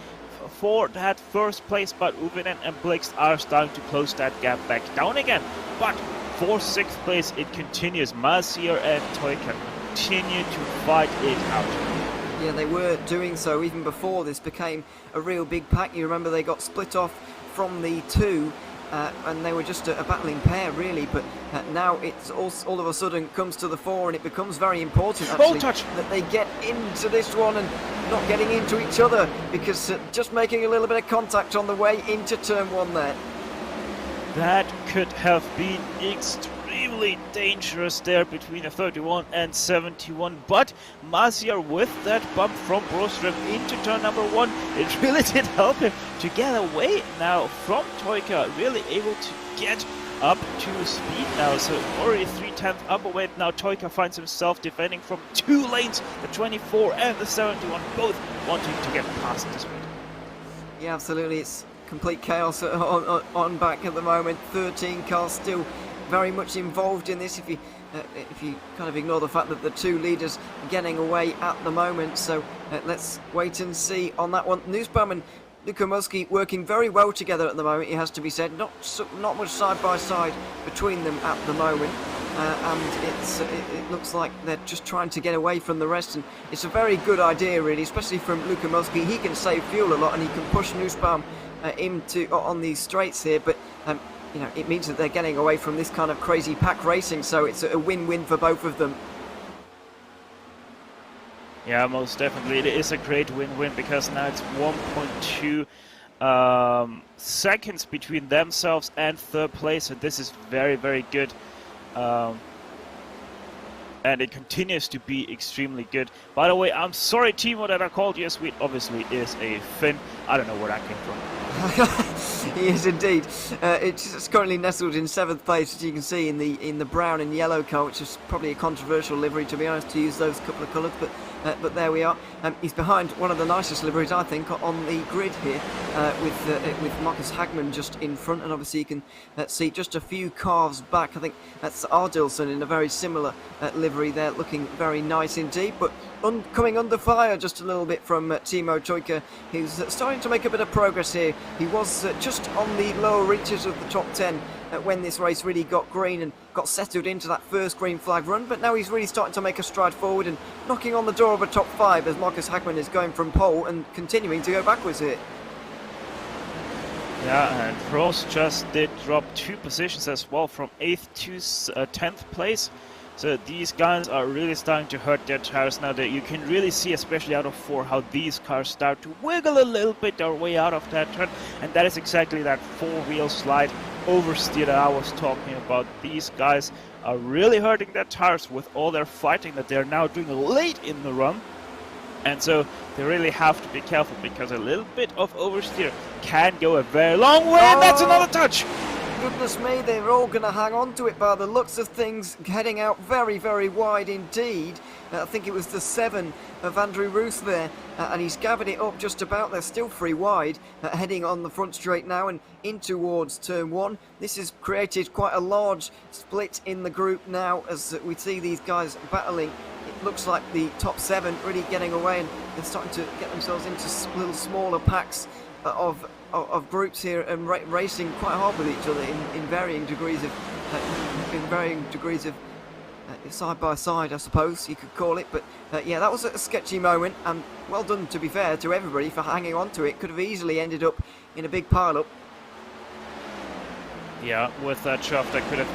Speaker 4: for that 1st place, but Uvenen and Blixt are starting to close that gap back down again. But for 6th place, it continues. Mazier and Toika continue to fight it out.
Speaker 5: Yeah, they were doing so even before this became a real big pack. You remember they got split off from the 2, and they were just a battling pair, really. But now it's all of a sudden comes to the fore, and it becomes very important, actually, that they get into this one and not getting into each other, because just making a little bit of contact on the way into turn 1 there.
Speaker 4: That could have been extremely dangerous there between the 31 and 71, but Mazier, with that bump from Broström into turn number 1, it really did help him to get away now from Toika, really able to get up to speed now, so already 3/10 up away. Now Toika finds himself defending from 2 lanes, the 24 and the 71, both wanting to get past this one.
Speaker 5: Yeah, absolutely, it's complete chaos on back at the moment. 13 cars still very much involved in this, if you kind of ignore the fact that the 2 leaders are getting away at the moment. So let's wait and see on that one. Nussbaum and Lukomowski working very well together at the moment, it has to be said. Not much side by side between them at the moment, and it looks like they're just trying to get away from the rest, and it's a very good idea, really, especially from Lukomowski. He can save fuel a lot, and he can push Nussbaum into on these straights here, but you know, it means that they're getting away from this kind of crazy pack racing, so it's a win-win for both of them.
Speaker 4: Yeah, most definitely. It is a great win-win, because now it's 1.2 seconds between themselves and 3rd place, so this is very, very good. And it continues to be extremely good. By the way, I'm sorry, Timo, that I called you a Swede. Obviously, is a Finn. I don't know where that came from.
Speaker 5: He is indeed. It's currently nestled in 7th place, as you can see, in the brown and yellow car, which is probably a controversial livery, to be honest, to use those couple of colours. But there we are. He's behind one of the nicest liveries, I think, on the grid here, with Marcus Hagman just in front, and obviously you can see just a few cars back. I think that's Ardilson in a very similar livery there, looking very nice indeed. But coming under fire just a little bit from Timo Toika, who's starting to make a bit of progress here. He was just on the lower reaches of the top 10 when this race really got green and got settled into that first green flag run, but now he's really starting to make a stride forward and knocking on the door of a top 5 as Marcus Hagman is going from pole and continuing to go backwards here.
Speaker 4: Yeah, and Prost just did drop 2 positions as well, from 8th to 10th place. So these guys are really starting to hurt their tires now. That you can really see, especially out of 4, how these cars start to wiggle a little bit their way out of that turn. And that is exactly that 4-wheel slide oversteer that I was talking about. These guys are really hurting their tires with all their fighting that they're now doing late in the run. And so they really have to be careful, because a little bit of oversteer can go a very long way. And that's another touch.
Speaker 5: goodness me, they're all going to hang on to it by the looks of things, heading out very, very wide indeed. I think it was the 7 of Andrew Roos there, and he's gathered it up just about. They're still 3 wide, heading on the front straight now and in towards turn 1. This has created quite a large split in the group now as we see these guys battling. It looks like the top 7 really getting away, and they're starting to get themselves into little smaller packs of groups here and racing quite hard with each other in varying degrees of side by side, I suppose you could call it. But yeah, that was a sketchy moment, and well done, to be fair, to everybody for hanging on to it. Could have easily ended up in a big pile-up.
Speaker 4: Yeah, with that shove that could have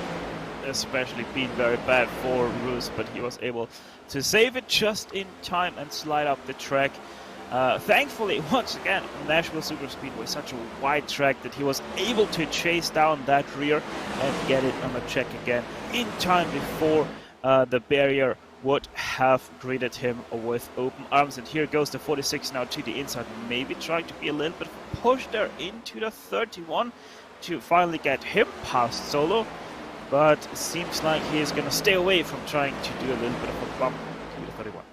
Speaker 4: especially been very bad for Roos, but he was able to save it just in time and slide up the track. Thankfully, once again, Nashville SuperSpeedway, such a wide track that he was able to chase down that rear and get it on the check again in time before the barrier would have greeted him with open arms. And here goes the 46 now to the inside, maybe trying to be a little bit pushed there into the 31 to finally get him past Solo, but it seems like he is going to stay away from trying to do a little bit of a bump to the 31.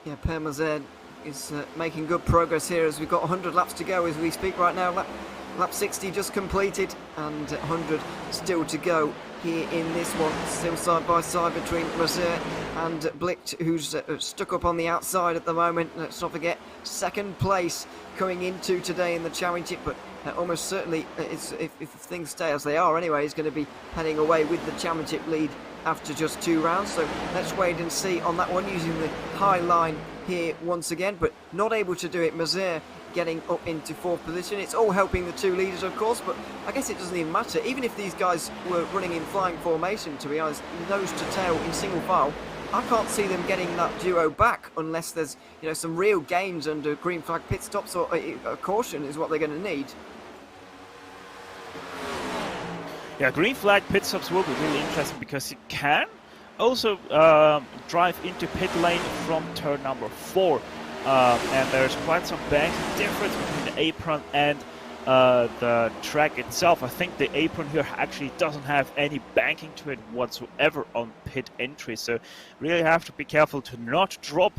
Speaker 5: Yeah, Per Mazet is making good progress here as we've got 100 laps to go as we speak right now. Lap 60 just completed and 100 still to go here in this one. Still side by side between Mazet and Blicht, who's stuck up on the outside at the moment. Let's not forget, second place coming into today in the championship, but almost certainly, if things stay as they are anyway, he's going to be heading away with the championship lead after just 2 rounds. So let's wait and see on that one, using the high line here once again, but not able to do it. Mazet getting up into 4th position. It's all helping the 2 leaders, of course, but I guess it doesn't even matter. Even if these guys were running in flying formation, to be honest, nose to tail in single file, I can't see them getting that duo back unless there's, you know, some real gains under green flag pit stops, or a caution is what they're going to need.
Speaker 4: Yeah, green flag pit stops will be really interesting because you can also drive into pit lane from turn number 4. And there's quite some banking difference between the apron and the track itself. I think the apron here actually doesn't have any banking to it whatsoever on pit entry, so really have to be careful to not drop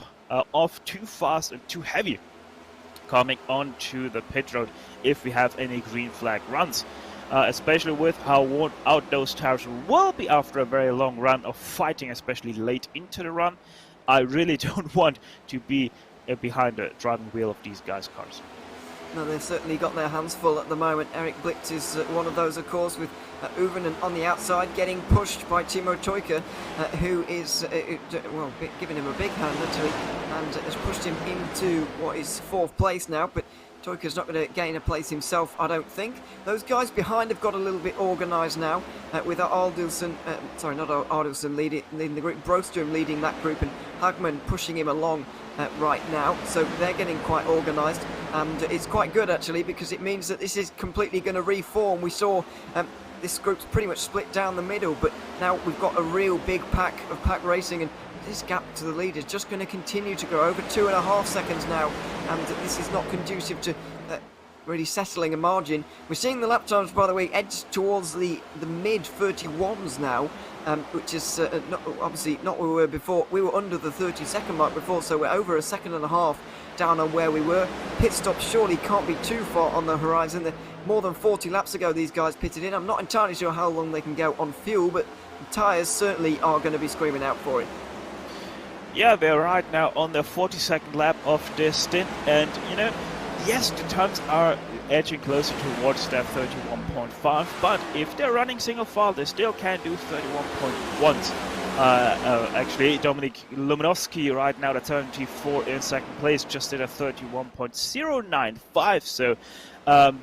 Speaker 4: off too fast and too heavy coming onto the pit road if we have any green flag runs. Especially with how worn out those tires will be after a very long run of fighting, especially late into the run. I really don't want to be behind the driving wheel of these guys' cars.
Speaker 5: No, they've certainly got their hands full at the moment. Eric Blicht is one of those, of course, with Uven on the outside, getting pushed by Timo Teucher, who is, well, giving him a big hand, actually, and has pushed him into what is 4th place now, but Teucher's not going to gain a place himself, I don't think. Those guys behind have got a little bit organised now, with Aldilson, sorry, not Aldilson leading the group, Broström leading that group, and Hagman pushing him along right now. So they're getting quite organised, and it's quite good actually, because it means that this is completely going to reform. We saw this group's pretty much split down the middle, but now we've got a real big pack of pack racing, and this gap to the lead is just going to continue to grow, over 2.5 seconds now, and this is not conducive to really settling a margin. We're seeing the lap times, by the way, edge towards the mid 31s now, which is obviously not where we were before. We were under the 30-second mark before, so we're over 1.5 seconds down on where we were. Pit stops surely can't be too far on the horizon. They're more than 40 laps ago these guys pitted in. I'm not entirely sure how long they can go on fuel, but the tyres certainly are going to be screaming out for it.
Speaker 4: Yeah, they're right now on the 42nd lap of this stint, and you know, yes, the times are edging closer towards that 31.5, but if they're running single file, they still can do 31.1s. Actually, Dominik Luminovsky right now at 74 in 2nd place, just did a 31.095, so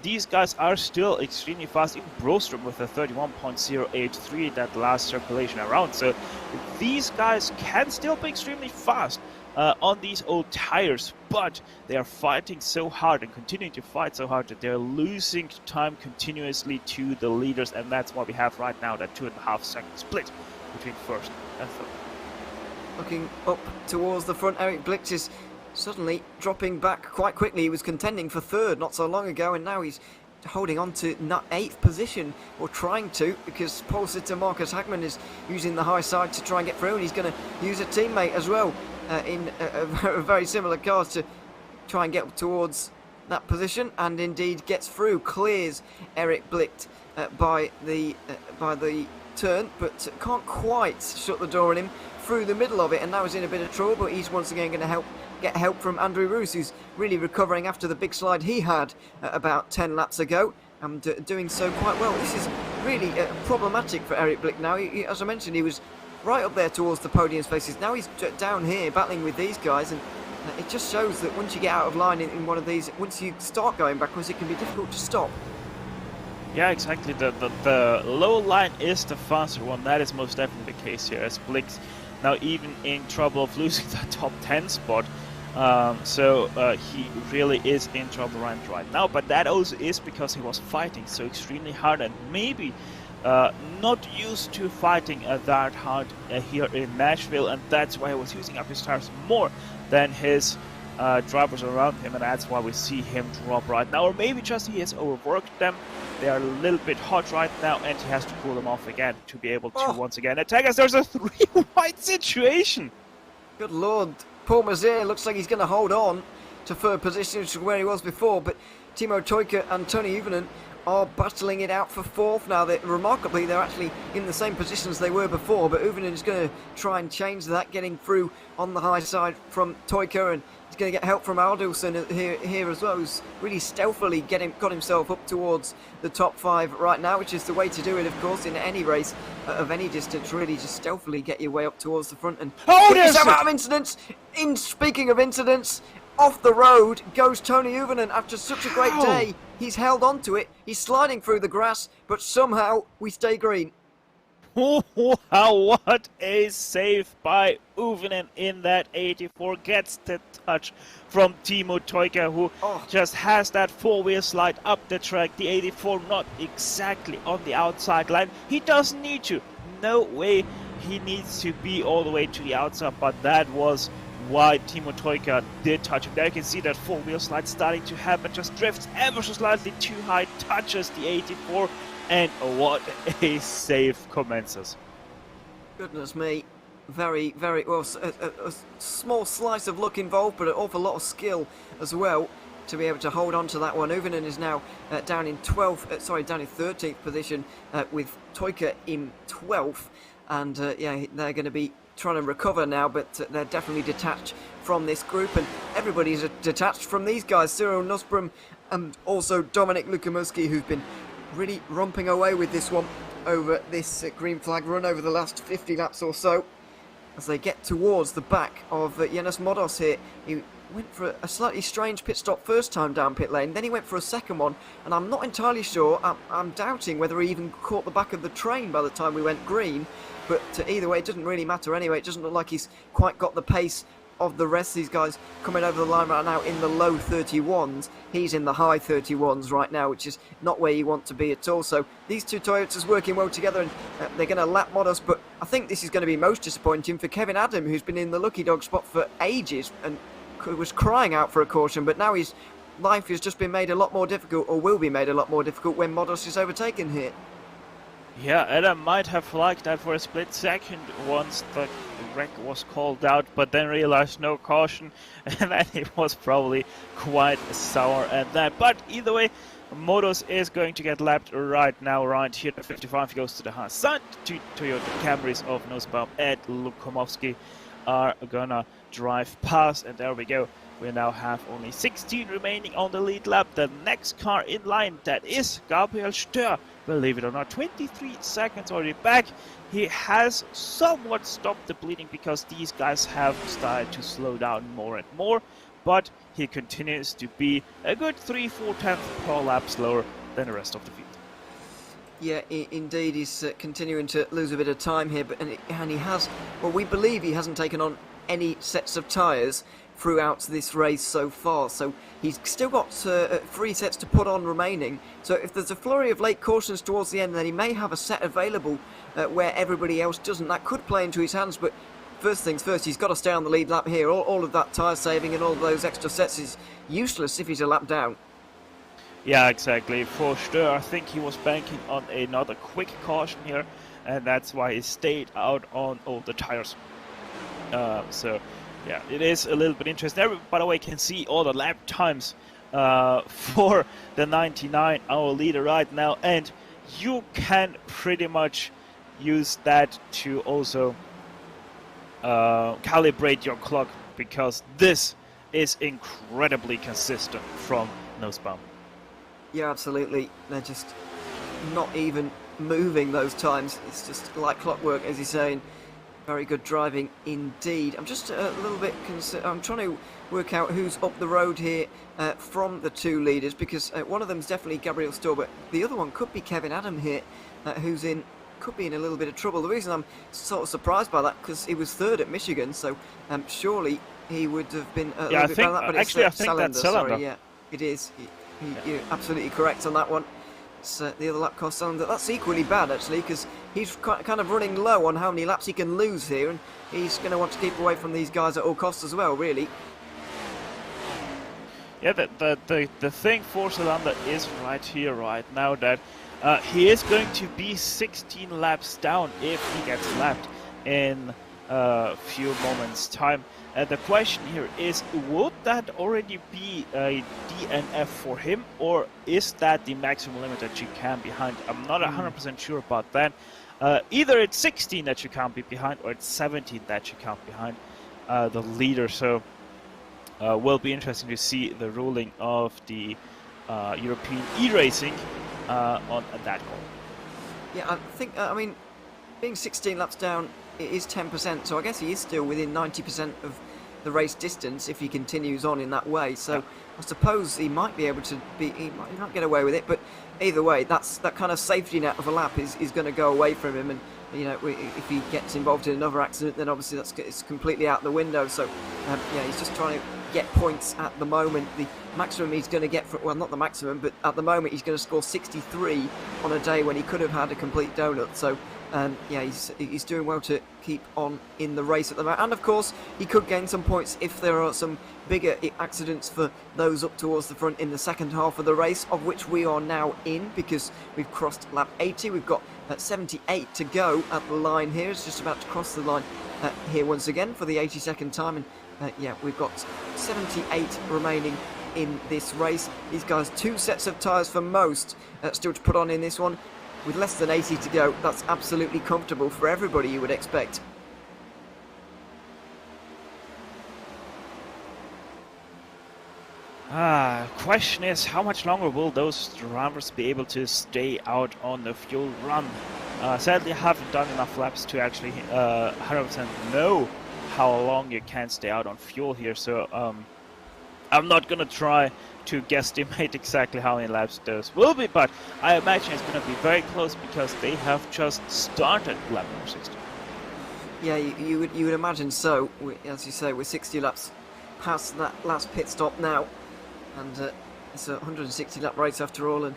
Speaker 4: these guys are still extremely fast. Even Broström with a 31.083 that last circulation around, so these guys can still be extremely fast on these old tires, but they are fighting so hard and continuing to fight so hard that they're losing time continuously to the leaders, and that's why we have right now that 2.5 second split between 1st and 3rd.
Speaker 5: Looking up towards the front, Eric Blicht is suddenly dropping back quite quickly. He was contending for 3rd not so long ago, and now he's holding on to 8th position, or trying to, because Paul Sitter Marcus Hagman is using the high side to try and get through, and he's going to use a teammate as well in a very similar car to try and get towards that position, and indeed gets through, clears Eric Blicht by the turn, but can't quite shut the door on him through the middle of it, and now he's in a bit of trouble. But he's once again going to get help from Andrew Roos, who's really recovering after the big slide he had about 10 laps ago, and doing so quite well. This is really problematic for Eric Blicht now. As I mentioned, he was right up there towards the podium spaces. Now he's down here battling with these guys, and it just shows that once you get out of line in one of these, once you start going backwards, it can be difficult to stop.
Speaker 4: Yeah, exactly. The low line is the faster one. That is most definitely the case here, as Blicht now even in trouble of losing that top 10 spot. So he really is in trouble right now. But that also is because he was fighting so extremely hard, and maybe not used to fighting that hard here in Nashville, and that's why he was using up his tires more than his drivers around him, and that's why we see him drop right now. Or maybe just he has overworked them. They are a little bit hot right now, and he has to cool them off again to be able to once again attack us. There's a 3-wide situation.
Speaker 5: Good lord. Paul Mazier looks like he's going to hold on to third position, which is where he was before, but Timo Teucher and Tony Uvenen are battling it out for fourth now. Remarkably, they're actually in the same positions they were before, but Uvenen is going to try and change that, getting through on the high side from Teucher, and he's going to get help from Aldilson here as well, who's really stealthily got himself up towards the top 5 right now, which is the way to do it, of course, in any race of any distance. Really just stealthily get your way up towards the front and get yourself out of incidents. Speaking of incidents, off the road goes Tony Uvenen after such a great day. He's held on to it. He's sliding through the grass, but somehow we stay green.
Speaker 4: Oh, what a save by Uvenen in that 84. Gets the touch from Timo Teucher, who just has that 4-wheel slide up the track. The 84 not exactly on the outside line. He doesn't need to. No way he needs to be all the way to the outside, but that was why Timo Teucher did touch him. There you can see that 4-wheel slide starting to happen. Just drifts ever so slightly too high, touches the 84. And what a save commences.
Speaker 5: Goodness me. Very, very well. A small slice of luck involved, but an awful lot of skill as well to be able to hold on to that one. Uvenen is now down in 13th position with Teucher in 12th. And yeah, they're going to be trying to recover now, but they're definitely detached from this group. And everybody's detached from these guys. Cyril Nussbaum and also Dominik Lukamuski, who've been really romping away with this one over this green flag run over the last 50 laps or so, as they get towards the back of Jonas Modos here. He went for a slightly strange pit stop first time down pit lane, then he went for a second one, and I'm not entirely sure, I'm doubting whether he even caught the back of the train by the time we went green, but either way it doesn't really matter anyway. It doesn't look like he's quite got the pace of the rest of these guys coming over the line right now in the low 31s. He's in the high 31s right now, which is not where you want to be at all. So these two Toyotas working well together, and they're going to lap Modos, but I think this is going to be most disappointing for Kevin Adam, who's been in the lucky dog spot for ages and was crying out for a caution, but now his life has just been made a lot more difficult, or will be made a lot more difficult when Modos is overtaken here.
Speaker 4: Yeah, Adam might have liked that for a split second once the wreck was called out, but then realized no caution, and then he was probably quite sour at that. But either way, Modos is going to get lapped right now, right here. The 55 goes to the high side. Two Toyota Camrys of Nussbaum and Lukamovsky are gonna drive past, and there we go. We now have only 16 remaining on the lead lap. The next car in line, that is Gabriel Stör. Believe it or not, 23 seconds already back. He has somewhat stopped the bleeding because these guys have started to slow down more and more, but he continues to be a good 3/4 per lap slower than the rest of the field.
Speaker 5: Yeah, indeed, he's continuing to lose a bit of time here, but and he has, well, we believe he hasn't taken on any sets of tyres throughout this race so far, so he's still got 3 sets to put on remaining. So if there's a flurry of late cautions towards the end, then he may have a set available where everybody else doesn't. That could play into his hands, but first things first, he's got to stay on the lead lap here. All of that tyre saving and all of those extra sets is useless if he's a lap down.
Speaker 4: Yeah, exactly. For sure, I think he was banking on another quick caution here, and that's why he stayed out on all the tires. So, yeah, it is a little bit interesting. By the way, you can see all the lap times for the 99, our leader right now, and you can pretty much use that to also calibrate your clock, because this is incredibly consistent from Nussbaum.
Speaker 5: Yeah, absolutely. They're just not even moving those times. It's just like clockwork, as you're saying. Very good driving indeed. I'm just a little bit I'm trying to work out who's up the road here from the two leaders, because one of them is definitely Gabriel Storr, but the other one could be Kevin Adam here, who's could be in a little bit of trouble. The reason I'm sort of surprised by that, because he was third at Michigan, so surely he would have been a little bit better than that. But
Speaker 4: actually,
Speaker 5: it's,
Speaker 4: I think that's
Speaker 5: sorry,
Speaker 4: Salander.
Speaker 5: yeah, it is. You're absolutely correct on that one. It's the other lap car cylinder. That's equally bad, actually, because he's kind of running low on how many laps he can lose here, and he's going to want to keep away from these guys at all costs as well, really.
Speaker 4: Yeah, the thing for Salander is right here, right now, that he is going to be 16 laps down if he gets lapped in a few moments' time. The question here is, would that already be a DNF for him, or is that the maximum limit that you can behind? I'm not 100% sure about that. Either it's 16 that you can't be behind, or it's 17 that you can't behind the leader. So will be interesting to see the ruling of the European E-Racing on that call.
Speaker 5: Yeah, I think, I mean, being 16 laps down, it is 10%, so I guess he is still within 90% of the race distance if he continues on in that way. So I suppose he might be able to he might not get away with it, but either way, that kind of safety net of a lap is going to go away from him, and you know, if he gets involved in another accident, then obviously it's completely out the window. So yeah, he's just trying to get points at the moment. The maximum he's going to get, well, not the maximum, but at the moment he's going to score 63 on a day when he could have had a complete donut. So yeah, he's doing well to keep on in the race at the moment. And of course, he could gain some points if there are some bigger accidents for those up towards the front in the second half of the race, of which we are now in, because we've crossed lap 80. We've got 78 to go at the line here. It's just about to cross the line here once again for the 82nd time. And yeah, we've got 78 remaining in this race. These guys, 2 sets of tyres for most still to put on in this one. With less than 80 to go, that's absolutely comfortable for everybody, you would expect.
Speaker 4: Question is, how much longer will those drivers be able to stay out on the fuel run? Sadly, I haven't done enough laps to actually 100% know how long you can stay out on fuel here, so I'm not gonna try to guesstimate exactly how many laps those will be, but I imagine it's going to be very close, because they have just started lap number 60.
Speaker 5: Yeah, you would imagine so. As you say, we're 60 laps past that last pit stop now, and it's a 160 lap race after all, and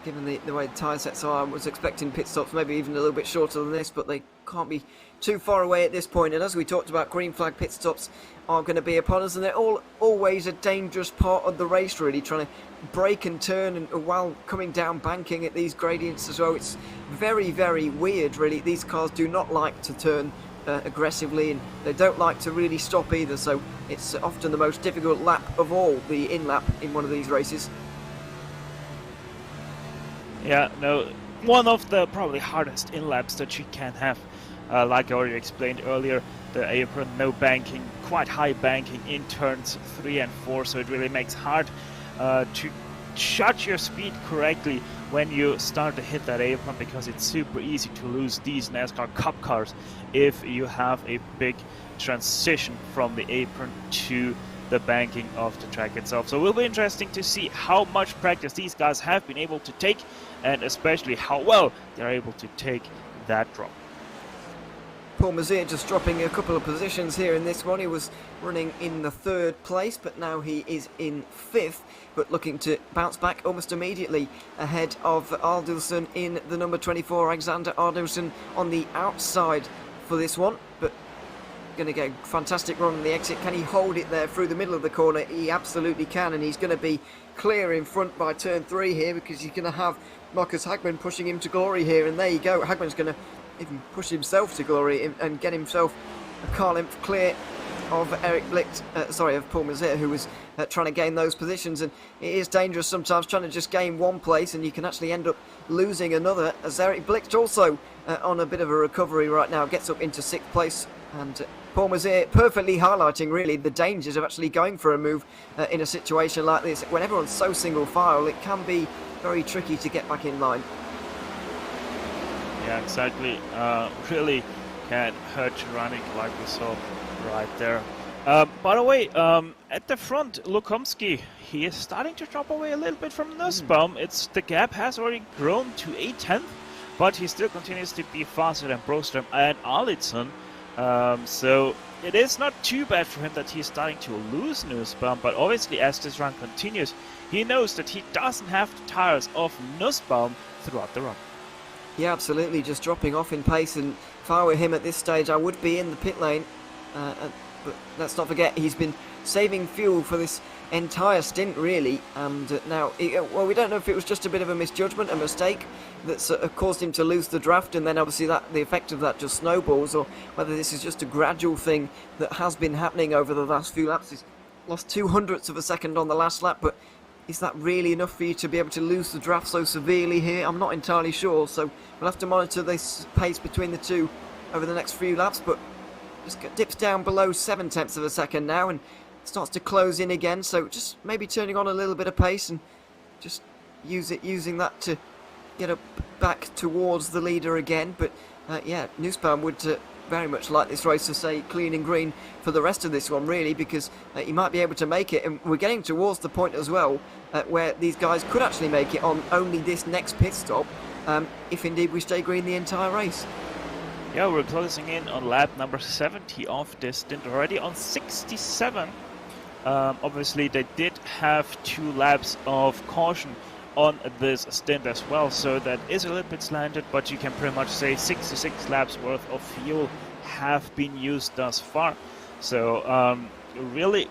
Speaker 5: given the way the tyre sets are, I was expecting pit stops maybe even a little bit shorter than this, but they can't be too far away at this point. And as we talked about, green flag pit stops are going to be upon us, and they're always a dangerous part of the race, really, trying to brake and turn, and while coming down banking at these gradients as well. It's very, very weird, really. These cars do not like to turn aggressively, and they don't like to really stop either, so it's often the most difficult lap of all, the in lap in one of these races.
Speaker 4: Yeah, no, one of the probably hardest in-laps that you can have. Like I already explained earlier, the apron, no banking, quite high banking in turns 3 and 4, so it really makes hard to judge your speed correctly when you start to hit that apron, because it's super easy to lose these NASCAR Cup cars if you have a big transition from the apron to the banking of the track itself. So it will be interesting to see how much practice these guys have been able to take, and especially how well they're able to take that drop.
Speaker 5: Paul Mazier just dropping a couple of positions here in this one. He was running in the 3rd place, but now he is in 5th, but looking to bounce back almost immediately ahead of Alderson in the number 24. Alexander Alderson on the outside for this one, but going to get a fantastic run on the exit. Can he hold it there through the middle of the corner? He absolutely can, and he's going to be clear in front by turn 3 here, because you're going to have Marcus Hagman pushing him to glory here, and there you go. Hagman's going to even push himself to glory and get himself a car length clear of of Paul Mazier, who was trying to gain those positions. And it is dangerous sometimes trying to just gain one place, and you can actually end up losing another, as Eric Blicht also on a bit of a recovery right now, gets up into 6th place. And Paul Mazier perfectly highlighting really the dangers of actually going for a move in a situation like this. When everyone's so single file, it can be very tricky to get back in line.
Speaker 4: Yeah, exactly. Really can hurt running like we saw right there. By the way, at the front, Lukomski, he is starting to drop away a little bit from Nussbaum. The gap has already grown to 1/10, but he still continues to be faster than Broström and Arlidsson. So it is not too bad for him that he's starting to lose Nussbaum, but obviously as this run continues, he knows that he doesn't have the tires of Nussbaum throughout the run.
Speaker 5: Yeah, absolutely, just dropping off in pace, and if I were him at this stage, I would be in the pit lane. But let's not forget, he's been saving fuel for this entire stint, really. And now, well, we don't know if it was just a bit of a misjudgment, a mistake that's caused him to lose the draft, and then obviously the effect of that just snowballs, or whether this is just a gradual thing that has been happening over the last few laps. He's lost 0.02 of a second on the last lap, but is that really enough for you to be able to lose the draft so severely here? I'm not entirely sure, so we'll have to monitor this pace between the two over the next few laps, but just dips down below 0.7 of a second now and starts to close in again, so just maybe turning on a little bit of pace and just using that to get up back towards the leader again. But yeah, Nussbaum would very much like this race to stay clean and green for the rest of this one, really, because he might be able to make it, and we're getting towards the point as well where these guys could actually make it on only this next pit stop, if indeed we stay green the entire race.
Speaker 4: Yeah, we're closing in on lap number 70 of this stint already on 67. Obviously, they did have 2 laps of caution on this stint as well, so that is a little bit slanted, but you can pretty much say 66 laps worth of fuel have been used thus far. So really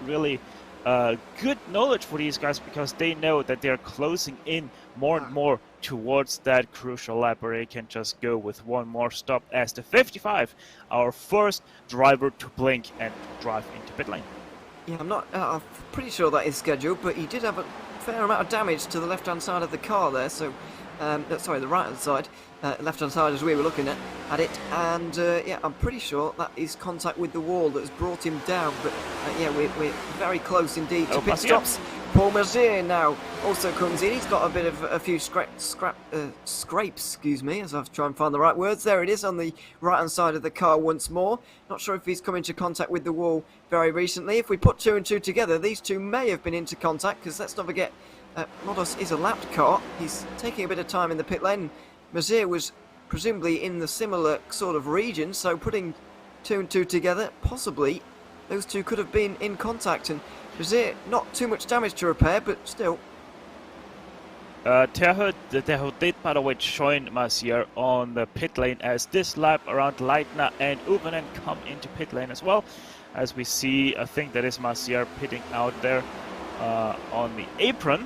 Speaker 4: good knowledge for these guys, because they know that they're closing in more and more towards that crucial lap where they can just go with one more stop as the 55, our first driver to blink and drive into pit lane.
Speaker 5: Yeah, I'm pretty sure that is scheduled, but he did have a fair amount of damage to the left-hand side of the car there, so sorry, the right-hand side, left-hand side as we were looking at it, and yeah, I'm pretty sure that is contact with the wall that has brought him down, but yeah, we're very close indeed to pit stops. Paul Mazier now also comes in. He's got a bit of a few scrapes, excuse me, as I try and find the right words. There it is on the right-hand side of the car once more. Not sure if he's come into contact with the wall very recently. If we put 2 and 2 together, these two may have been into contact, because let's not forget, Modos is a lapped car. He's taking a bit of time in the pit lane. Mazier was presumably in the similar sort of region, so putting 2 and 2 together, possibly those two could have been in contact, and Mazier, not too much damage to repair, but still.
Speaker 4: Terho did, by the way, join Mazier on the pit lane as this lap around Leitner and Ubernen come into pit lane as well. As we see, I think that is Mazier pitting out there on the apron.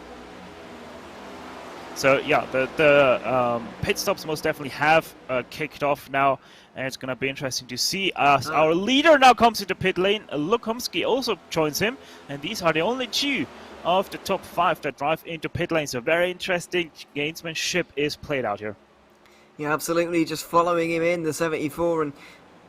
Speaker 4: So yeah, the pit stops most definitely have kicked off now, and it's going to be interesting to see as our leader now comes into pit lane. Lukomski also joins him, and these are the only 2 of the top 5 that drive into pit lane. So very interesting gamesmanship is played out here.
Speaker 5: Yeah, absolutely, just following him in, the 74, and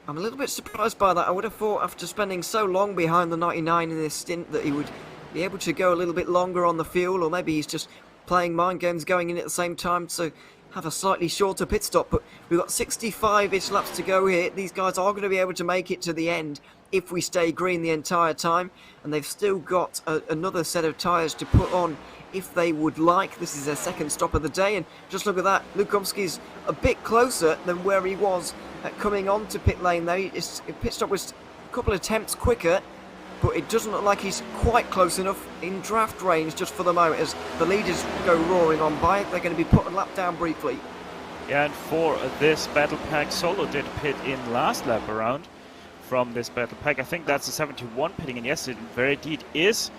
Speaker 5: I'm a little bit surprised by that. I would have thought after spending so long behind the 99 in this stint that he would be able to go a little bit longer on the fuel, or maybe he's just playing mind games going in at the same time, so have a slightly shorter pit stop. But we've got 65-ish laps to go here. These guys are going to be able to make it to the end if we stay green the entire time, and they've still got another set of tyres to put on if they would like. This is their second stop of the day, and just look at that, Lukomski's a bit closer than where he was coming on to pit lane there. His pit stop was a couple of attempts quicker, but it doesn't look like he's quite close enough in draft range just for the moment as the leaders go roaring on by. They're going to be put a lap down briefly.
Speaker 4: Yeah, and for this battle pack, Solo did pit in last lap around from this battle pack. I think that's the 71 pitting in. Yes, it very indeed is.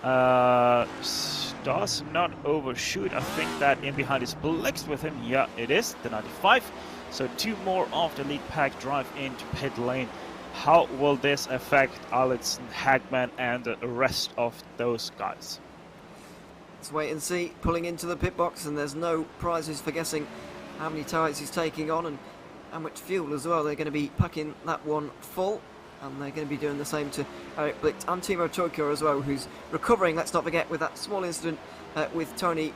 Speaker 4: Does not overshoot. I think that in behind is Blix with him. Yeah, it is the 95. So 2 more of the lead pack drive into pit lane. How will this affect Alex Hagman and the rest of those guys?
Speaker 5: Let's wait and see. Pulling into the pit box, and there's no prizes for guessing how many tyres he's taking on and how much fuel as well. They're going to be packing that one full, and they're going to be doing the same to Eric Blicht and Timo Teucher as well, who's recovering, let's not forget, with that small incident with Tony.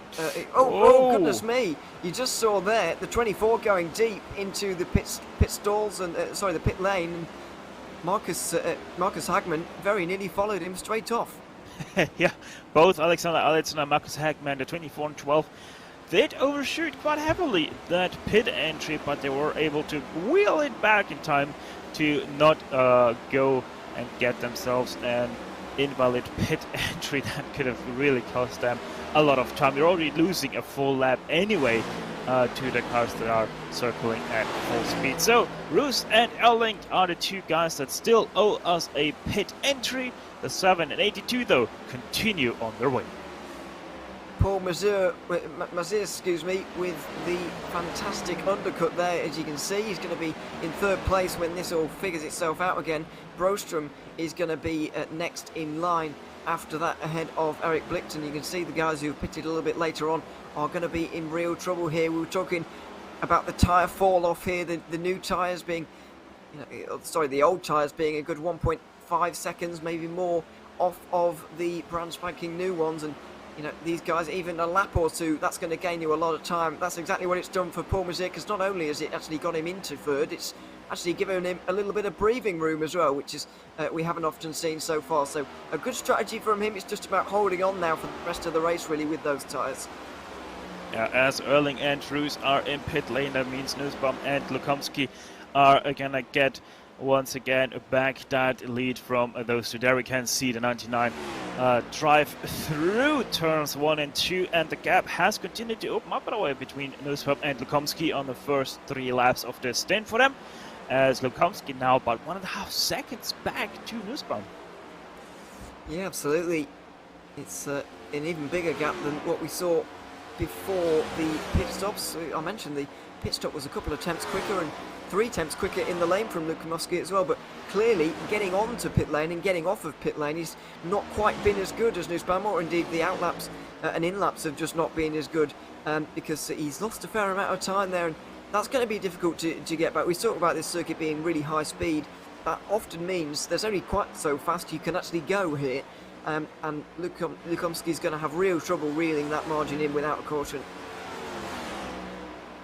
Speaker 5: Oh, goodness me. You just saw there the 24 going deep into the pit stalls and, the pit lane. And Marcus Hagman very nearly followed him straight off.
Speaker 4: Yeah, both Alexander Allison and Marcus Hagman, the 24 and 12, did overshoot quite heavily that pit entry, but they were able to wheel it back in time to not go and get themselves an invalid pit entry that could have really cost them a lot of time. They're already losing a full lap anyway to the cars that are circling at full speed. So Roos and Erling are the 2 guys that still owe us a pit entry. The 7 and 82 though continue on their way.
Speaker 5: Paul Mazur, with the fantastic undercut there. As you can see, he's going to be in 3rd place when this all figures itself out again. Broström is going to be next in line after that, ahead of Eric Blicht, and you can see the guys who pitted a little bit later on are going to be in real trouble here. We were talking about the tyre fall off here, the new tyres being, the old tyres being a good 1.5 seconds, maybe more, off of the brand spanking new ones, and these guys, even a lap or 2, that's going to gain you a lot of time. That's exactly what it's done for Paul Mazur, because not only has it actually got him into 3rd, it's actually given him a little bit of breathing room as well, which is we haven't often seen so far. So a good strategy from him. It's just about holding on now for the rest of the race, really, with those tyres.
Speaker 4: Yeah, as Erling and Roos are in pit lane, that means Nussbaum and Lukomsky are gonna get once again back that lead from those 2. There we can see the 99 drive through turns 1 and 2, and the gap has continued to open up, by the way, between Nussbaum and Lukomsky on the first 3 laps of this stint for them, as Lukomsky now about 1.5 seconds back to Nussbaum.
Speaker 5: Yeah, absolutely. It's an even bigger gap than what we saw before the pit stops. I mentioned the pit stop was a couple of tenths quicker and 3 tenths quicker in the lane from Lukomsky as well, but clearly getting on to pit lane and getting off of pit lane is not quite been as good as Nussbaum, or indeed the outlaps and inlaps have just not been as good, because he's lost a fair amount of time there, and that's going to be difficult to get back. We talk about this circuit being really high speed. That often means there's only quite so fast you can actually go here, and Lukomsky's going to have real trouble reeling that margin in without a caution.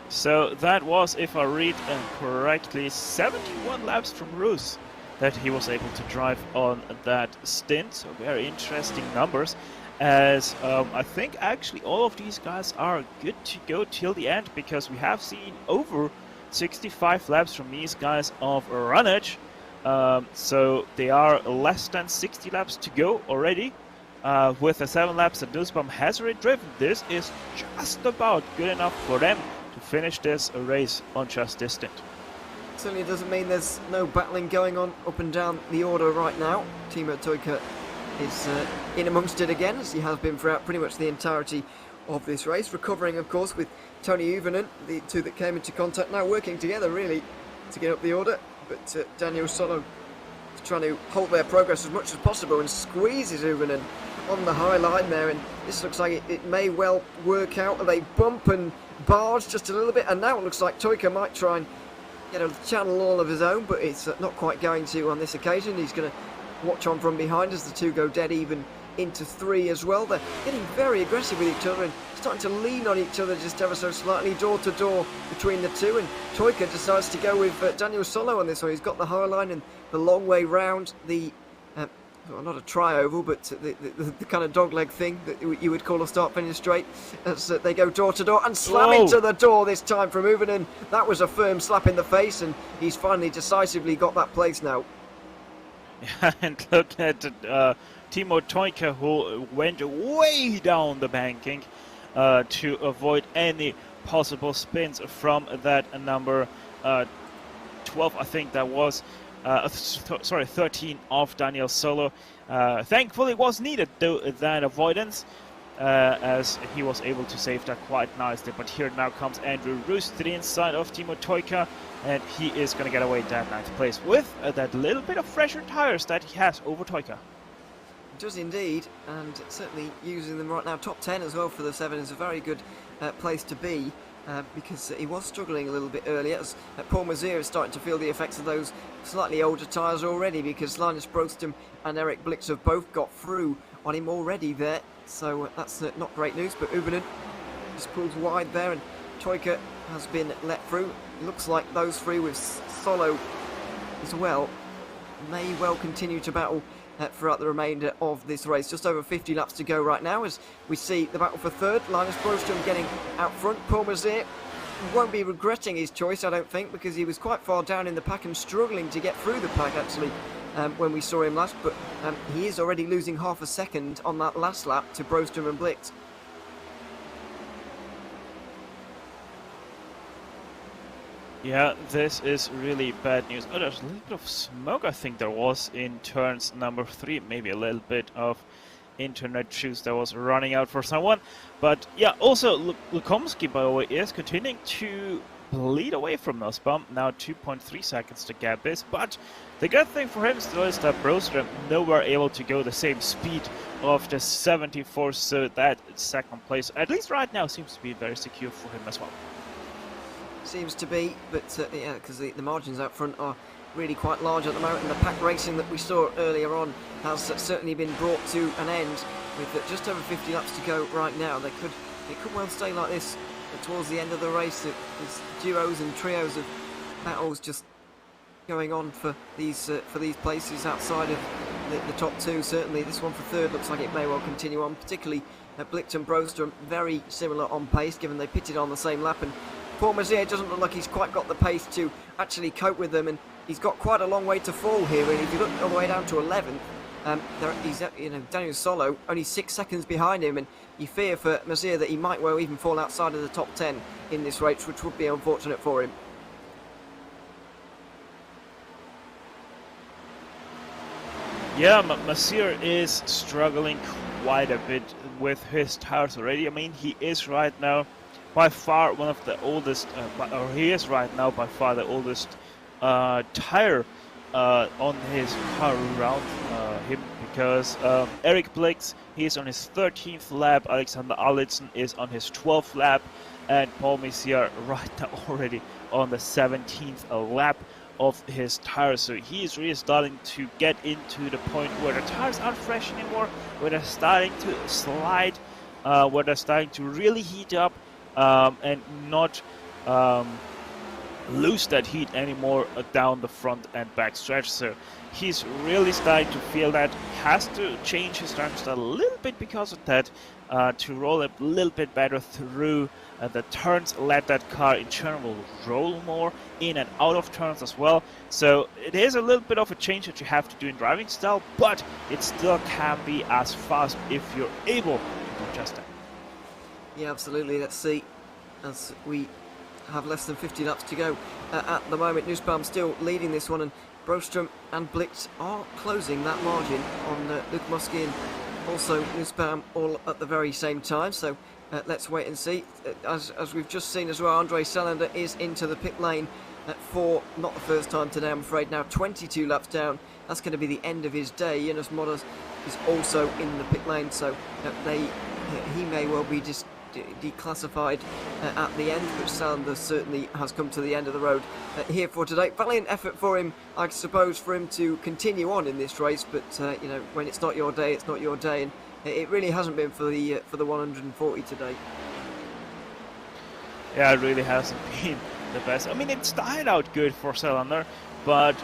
Speaker 4: So that was, if I read correctly, 71 laps from Roos that he was able to drive on that stint. So very interesting numbers, as I think actually all of these guys are good to go till the end, because we have seen over 65 laps from these guys of runnage. So they are less than 60 laps to go already. With the 7 laps that Nussbaum has already driven, this is just about good enough for them to finish this race on just this stint.
Speaker 5: Certainly doesn't mean there's no battling going on up and down the order right now. Timo Teucher is in amongst it again, as he has been throughout pretty much the entirety of this race, recovering of course with Tony Uvenen, the 2 that came into contact, now working together really to get up the order, but Daniel Solo is trying to halt their progress as much as possible and squeezes Uvenen on the high line there, and this looks like it may well work out. They bump and barge just a little bit, and now it looks like Teucher might try and get a channel all of his own, but it's not quite going to on this occasion. He's going to watch on from behind as the 2 go dead even into 3 as well. They're getting very aggressive with each other and starting to lean on each other just ever so slightly, door to door between the 2, and Teucher decides to go with Daniel Solo on this one. He's got the high line and the long way round the well, not a tri-oval, but the kind of dogleg thing that you would call a start-finish straight, as they go door to door and slam into the door this time from Uvenen. That was a firm slap in the face, and he's finally decisively got that place now.
Speaker 4: And look at Timo Teucher, who went way down the banking to avoid any possible spins from that number 12, I think that was. 13 of Daniel Solo. Thankfully, it was needed though that avoidance, as he was able to save that quite nicely. But here now comes Andrew Roos to the inside of Timo Toika, and he is going to get away that ninth place with that little bit of fresher tires that he has over Toika.
Speaker 5: Does indeed, and certainly using them right now. Top 10 as well for the 7 is a very good place to be, because he was struggling a little bit earlier, as Paul Mazier is starting to feel the effects of those slightly older tyres already, because Linus Brostrom and Eric Blix have both got through on him already there, so that's not great news. But Ubernen just pulls wide there, and Toika has been let through. It looks like those three with Solo as well may well continue to battle throughout the remainder of this race. Just over 50 laps to go right now as we see the battle for third. Linus Brostrom getting out front. Paul Mazier won't be regretting his choice, I don't think, because he was quite far down in the pack and struggling to get through the pack actually when we saw him last, but he is already losing half a second on that last lap to Brostrom and Blix.
Speaker 4: Yeah, this is really bad news. Oh, there's a little bit of smoke, I think there was in turns number 3. Maybe a little bit of internet juice that was running out for someone. But yeah, also Lukomsky, by the way, is continuing to bleed away from Nussbaum. Now 2.3 seconds the gap is. But the good thing for him still is that Brostrom nowhere able to go the same speed of the 74. So that second place, at least right now, seems to be very secure for him as well.
Speaker 5: Seems to be, but yeah, because the margins out front are really quite large at the moment, and the pack racing that we saw earlier on has certainly been brought to an end with just over 50 laps to go right now. It could well stay like this towards the end of the race. There's duos and trios of battles just going on for these places outside of the top 2. Certainly this one for third looks like it may well continue on, particularly Blix and Brostrom very similar on pace given they pitted on the same lap, and Paul Mazier doesn't look like he's quite got the pace to actually cope with them, and he's got quite a long way to fall here. And if you look all the way down to 11th, he's Daniel Solo only 6 seconds behind him, and you fear for Mazier that he might well even fall outside of the top 10 in this race, which would be unfortunate for him.
Speaker 4: Yeah, Mazier is struggling quite a bit with his tires already. I mean, he is right now by far one of the oldest, or he is right now by far the oldest tire on his car around him, because Eric Blix, he is on his 13th lap, Alexander Arlitzen is on his 12th lap, and Paul Mazier right now already on the 17th lap of his tires. So he is really starting to get into the point where the tires aren't fresh anymore, where they're starting to slide, where they're starting to really heat up, and not lose that heat anymore down the front and back stretch. So he's really starting to feel that he has to change his driving style a little bit because of that, to roll a little bit better through the turns, let that car in general roll more in and out of turns as well. So it is a little bit of a change that you have to do in driving style, but it still can be as fast if you're able to adjust that.
Speaker 5: Yeah, absolutely. Let's see, as we have less than 50 laps to go at the moment. Nussbaum still leading this one, and Brostrom and Blix are closing that margin on Luke Muskie and also Nussbaum all at the very same time. So let's wait and see. As we've just seen as well, Andre Selander is into the pit lane for not the first time today, I'm afraid. Now 22 laps down. That's going to be the end of his day. Jonas Modders is also in the pit lane, so he may well be just declassified at the end, but Sanders certainly has come to the end of the road here for today. Valiant effort for him, I suppose, for him to continue on in this race, but when it's not your day, it's not your day, and it really hasn't been for the 140 today.
Speaker 4: Yeah, it really hasn't been the best. I mean, it started out good for Selander, but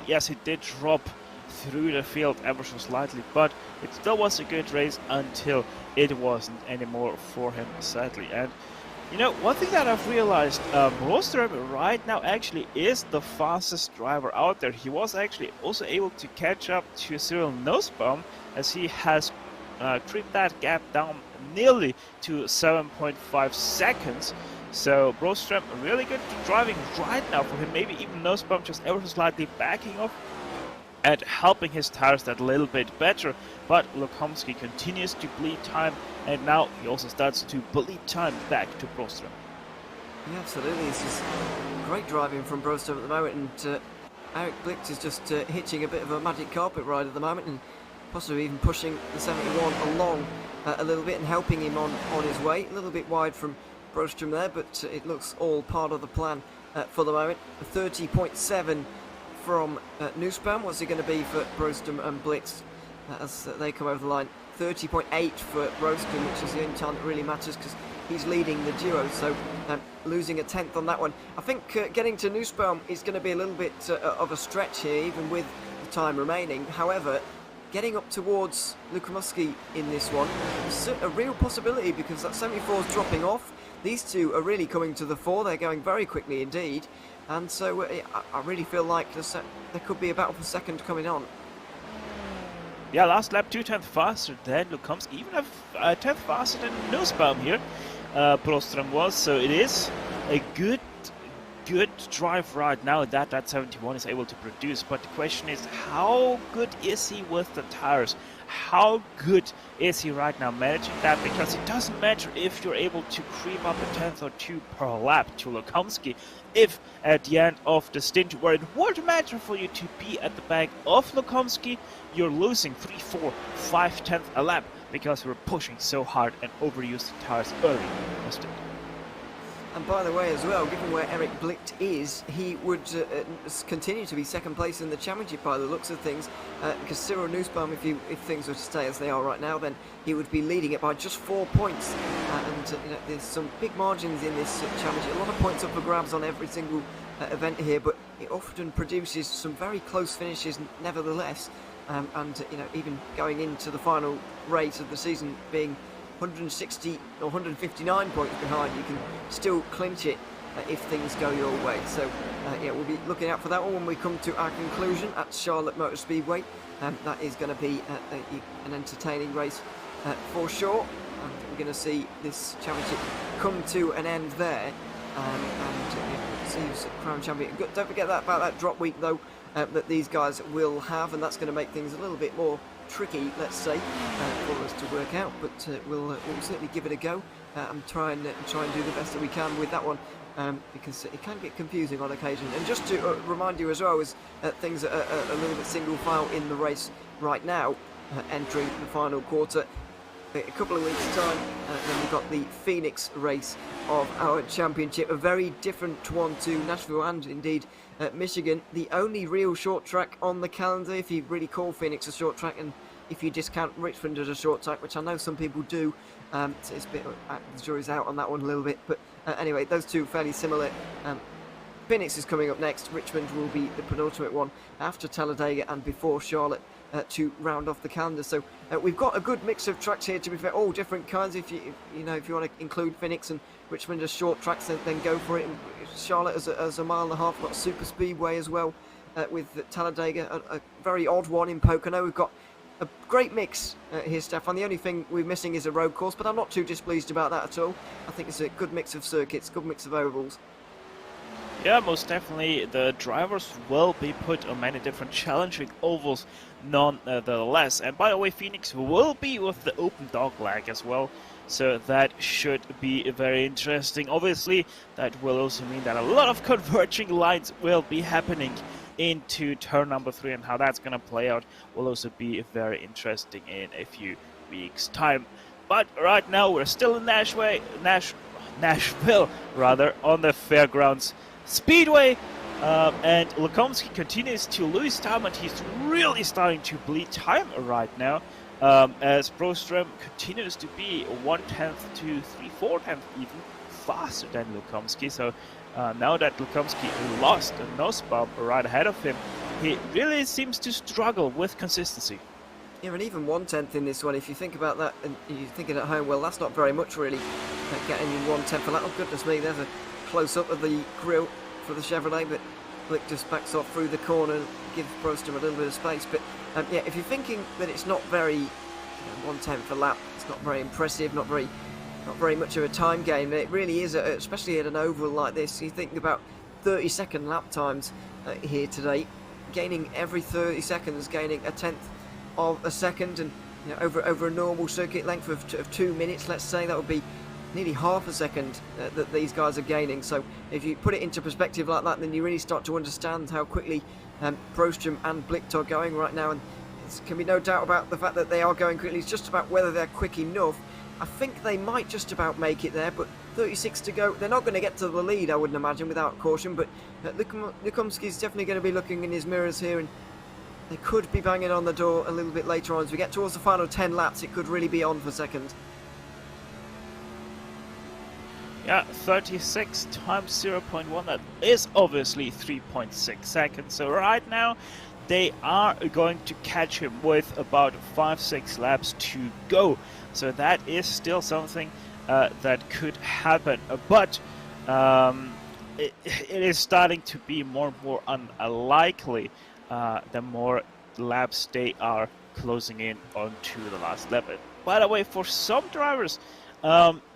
Speaker 4: yes, he did drop through the field ever so slightly, but it still was a good race until it wasn't anymore for him, sadly. And one thing that I've realized, Brostrom right now actually is the fastest driver out there. He was actually also able to catch up to Cyril Nussbaum, as he has trimmed that gap down nearly to 7.5 seconds. So Broström really good driving right now for him. Maybe even Nussbaum just ever so slightly backing off and helping his tires that little bit better. But Lukomski continues to bleed time, and now he also starts to bleed time back to Broström.
Speaker 5: Yeah, absolutely. This is great driving from Broström at the moment, and Eric Blicht is just hitching a bit of a magic carpet ride at the moment, and possibly even pushing the 71 along a little bit and helping him on his way. A little bit wide from Broström there, but it looks all part of the plan for the moment. 30.7 from Nussbaum. What's it going to be for Broström and Blixt as they come over the line? 30.8 for Broström, which is the only time that really matters because he's leading the duo, so losing a tenth on that one. I think getting to Nussbaum is going to be a little bit of a stretch here, even with the time remaining. However, getting up towards Lukomski in this one is a real possibility because that 74 is dropping off. These two are really coming to the fore. They're going very quickly indeed, and so I really feel like there could be a battle for second coming on.
Speaker 4: Yeah, last lap 2 tenths faster than Lukomski, even a tenth faster than Nussbaum here. Broström was, so it is a good drive right now that 71 is able to produce. But the question is, how good is he with the tires? How good is he right now managing that? Because it doesn't matter if you're able to creep up a tenth or two per lap to Lukomski, if at the end of the stint where it would matter for you to be at the back of Lukomski, you're losing 3, 4, 5 tenths a lap because we're pushing so hard and overused the tires early in the stint.
Speaker 5: And by the way as well, given where Eric Blicht is, he would continue to be second place in the championship by the looks of things, because Cyril Nussbaum, if things were to stay as they are right now, then he would be leading it by just 4 points. There's some big margins in this championship, a lot of points up for grabs on every single event here, but it often produces some very close finishes nevertheless. Even going into the final race of the season being 160 or 159 points behind, you can still clinch it if things go your way. So we'll be looking out for that one when we come to our conclusion at Charlotte Motor Speedway. That is going to be an entertaining race for sure, and we're going to see this championship come to an end there, and see who's crown champion. Don't forget about that drop week though, that these guys will have, and that's going to make things a little bit more tricky, let's say, for us to work out, but we'll certainly give it a go and try and do the best that we can with that one, because it can get confusing on occasion. And just to remind you as well, is things are a little bit single file in the race right now, entering the final quarter. A couple of weeks' time, then we've got the Phoenix race of our championship, a very different one to Nashville and indeed Michigan. The only real short track on the calendar, if you really call Phoenix a short track, and if you discount Richmond as a short track, which I know some people do. It's a bit, the jury's out on that one a little bit, but anyway, those two fairly similar. Phoenix is coming up next. Richmond will be the penultimate one after Talladega and before Charlotte to round off the calendar. So we've got a good mix of tracks here, to be fair, all different kinds. If you want to include Phoenix and Richmond as short tracks, then go for it. And Charlotte as a mile and a half, got SuperSpeedway as well, with Talladega, a very odd one in Pocono. We've got a great mix here, Stefan. The only thing we're missing is a road course, but I'm not too displeased about that at all. I think it's a good mix of circuits, good mix of ovals.
Speaker 4: Yeah, most definitely. The drivers will be put on many different challenging ovals nonetheless. And by the way, Phoenix will be with the open dog leg as well. So that should be very interesting. Obviously, that will also mean that a lot of converging lines will be happening into turn number 3, and how that's going to play out will also be very interesting in a few weeks' time. But right now, we're still in Nashville, on the Fairgrounds Speedway, and Lukomski continues to lose time, and he's really starting to bleed time right now, as Broström continues to be 1/10 to 3/4 even faster than Lukomski. So now that Lukomski lost Nussbaum right ahead of him, he really seems to struggle with consistency.
Speaker 5: Yeah, and even 1/10 in this one, if you think about that and you're thinking at home, well, that's not very much really, getting in 1/10 for that. Oh, goodness me, there's a close-up of the grille for the Chevrolet, but Blick just backs off through the corner and gives Broström a little bit of space. But if you're thinking that it's not very, 1/10 a lap, it's not very impressive, not very not very much of a time game. It really is, especially at an oval like this. You think about 30-second lap times here today, gaining every 30 seconds, gaining a tenth of a second, and over a normal circuit length of 2 minutes, let's say, that would be nearly half a second that these guys are gaining. So if you put it into perspective like that, then you really start to understand how quickly Prostrom and Blicht are going right now, and there can be no doubt about the fact that they are going quickly. It's just about whether they're quick enough. I think they might just about make it there, but 36 to go. They're not going to get to the lead, I wouldn't imagine, without caution, but Lukomski's definitely going to be looking in his mirrors here, and they could be banging on the door a little bit later on. As we get towards the final 10 laps, it could really be on for second.
Speaker 4: Yeah, 36 times 0.1, that is obviously 3.6 seconds. So right now, they are going to catch him with about 5-6 laps to go. So that is still something that could happen. But it is starting to be more and more unlikely the more laps they are closing in onto the last lap. By the way, for some drivers,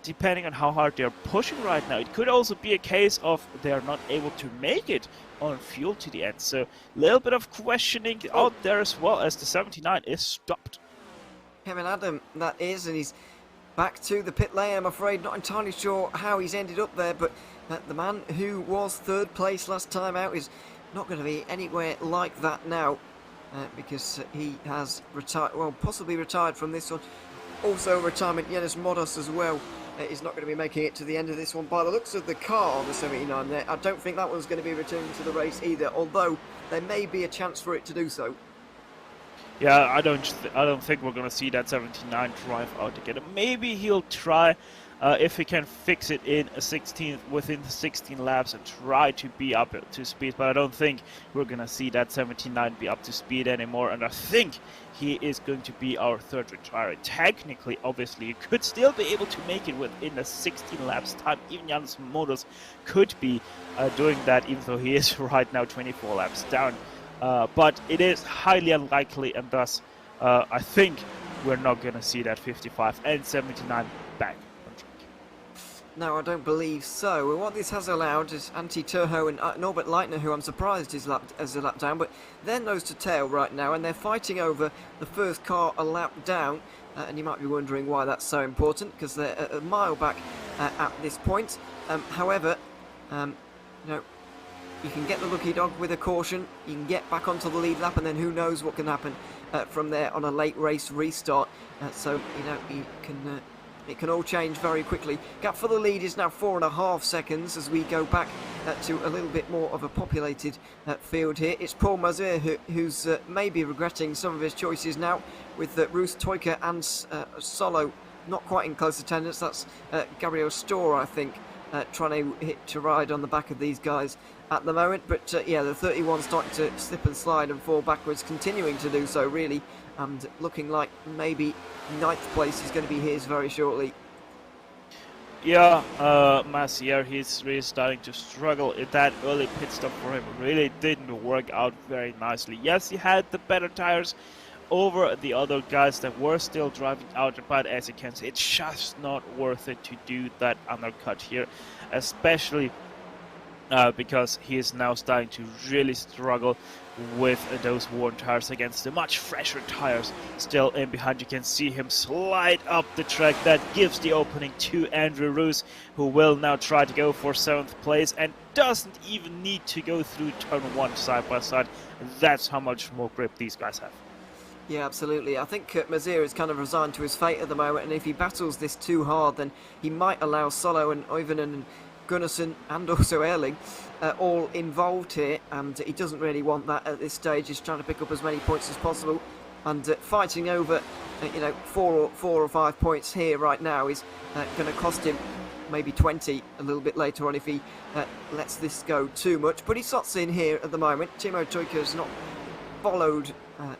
Speaker 4: depending on how hard they're pushing right now, it could also be a case of they're not able to make it on fuel to the end. So a little bit of questioning out there as well, as the 79 is stopped.
Speaker 5: Kevin Adam, that is, and he's back to the pit lane. I'm afraid not entirely sure how he's ended up there, but the man who was third place last time out is not going to be anywhere like that now, because he has retired, well, possibly retired from this one. Also retirement, Yanis Modos as well is not going to be making it to the end of this one. By the looks of the car on the 79 there, I don't think that one's going to be returning to the race either, although there may be a chance for it to do so.
Speaker 4: Yeah, I don't think we're going to see that 79 drive out again. Maybe he'll try if he can fix it in within the 16 laps and try to be up to speed, but I don't think we're going to see that 79 be up to speed anymore, and I think he is going to be our third retire. Technically, obviously, he could still be able to make it within the 16 laps time. Even Yanis Modos could be doing that, even though he is right now 24 laps down. But it is highly unlikely, and thus I think we're not going to see that 55 and 79 back on track.
Speaker 5: No, I don't believe so. Well, what this has allowed is Antti Terho and Norbert Leitner, who I'm surprised is a lap down, but they're nose to tail right now, and they're fighting over the first car a lap down. And you might be wondering why that's so important, because they're a mile back at this point. However, you can get the lucky dog with a caution, you can get back onto the lead lap, and then who knows what can happen from there on a late race restart. So, it can all change very quickly. Gap for the lead is now 4.5 seconds as we go back to a little bit more of a populated field here. It's Paul Mazur who's maybe regretting some of his choices now, with Roos Toyka and Solo not quite in close attendance. That's Gabriel Storr, I think, trying to hit to ride on the back of these guys at the moment. But yeah, the 31 starting to slip and slide and fall backwards, continuing to do so really, and looking like maybe 9th place is going to be his very shortly.
Speaker 4: Yeah, Massier, he's really starting to struggle. That early pit stop for him really didn't work out very nicely. Yes, he had the better tires over the other guys that were still driving out, but as you can see, it's just not worth it to do that undercut here, especially because he is now starting to really struggle with those worn tires against the much fresher tires still in behind. You can see him slide up the track. That gives the opening to Andrew Roos, who will now try to go for 7th place and doesn't even need to go through turn 1 side by side. That's how much more grip these guys have.
Speaker 5: Yeah, absolutely. I think Mazir is kind of resigned to his fate at the moment, and if he battles this too hard, then he might allow Solo and Oivinen and Gunnarsson and also Erling all involved here, and he doesn't really want that at this stage. He's trying to pick up as many points as possible, and fighting over 4 or 5 points here right now is going to cost him maybe 20 a little bit later on if he lets this go too much. But he slots in here at the moment. Timo Toyka has not followed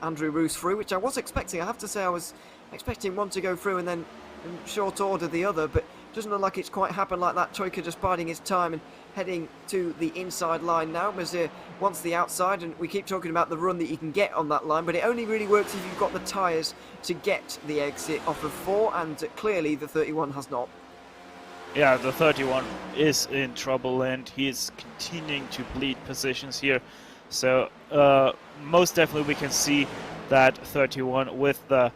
Speaker 5: Andrew Roos through, which I was expecting. I have to say I was expecting one to go through and then in short order the other, but doesn't look like it's quite happened like that. Toyka just biding his time and heading to the inside line now. Mazir wants the outside, and we keep talking about the run that you can get on that line, but it only really works if you've got the tyres to get the exit off of 4, and clearly the 31 has not.
Speaker 4: Yeah, the 31 is in trouble and he is continuing to bleed positions here. So most definitely we can see that 31 with the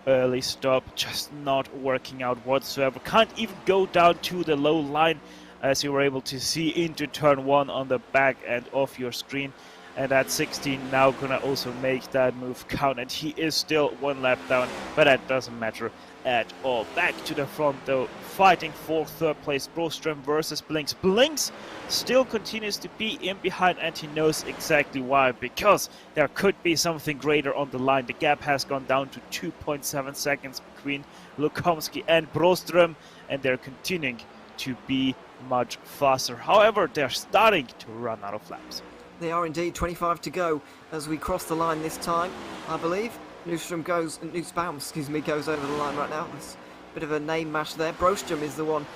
Speaker 4: early stop just not working out whatsoever. Can't even go down to the low line, as you were able to see into turn 1 on the back end of your screen. And at 16 now gonna also make that move count, and he is still 1 lap down, but that doesn't matter at all. Back to the front though, fighting for 3rd place, Broström versus Blinks. Blinks still continues to be in behind, and he knows exactly why, because there could be something greater on the line. The gap has gone down to 2.7 seconds between Lukomski and Broström, and they're continuing to be much faster. However, they're starting to run out of laps.
Speaker 5: They are indeed. 25 to go as we cross the line this time, I believe. Nussbaum goes over the line right now. There's a bit of a name mash there. Broström is the one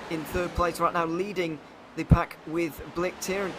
Speaker 5: in 3rd place right now, leading the pack with Blicht here. And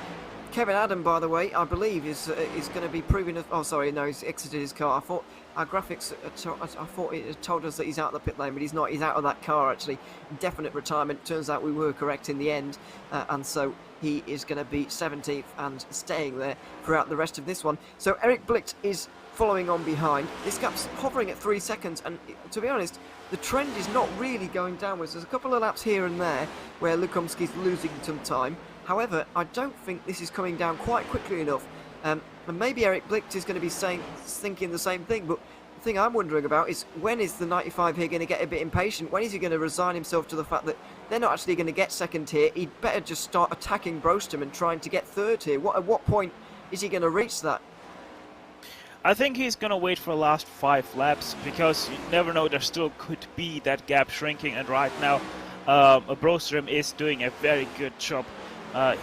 Speaker 5: Kevin Adam, by the way, I believe is going to be proving. Oh, sorry, no, he's exited his car. I thought our graphics, I thought it had told us that he's out of the pit lane, but he's not. He's out of that car actually. Definite retirement. Turns out we were correct in the end, and so he is going to be 17th and staying there throughout the rest of this one. So Eric Blicht is following on behind. This gap's hovering at 3 seconds, and to be honest, the trend is not really going downwards. There's a couple of laps here and there where Lukomski's losing some time. However, I don't think this is coming down quite quickly enough. And maybe Eric Blicht is going to be thinking the same thing, but the thing I'm wondering about is, when is the 95 here going to get a bit impatient? When is he going to resign himself to the fact that they're not actually going to get 2nd here? He'd better just start attacking Broström and trying to get 3rd here. At what point is he going to reach that?
Speaker 4: I think he's going to wait for the last 5 laps, because you never know, there still could be that gap shrinking, and right now Broström is doing a very good job.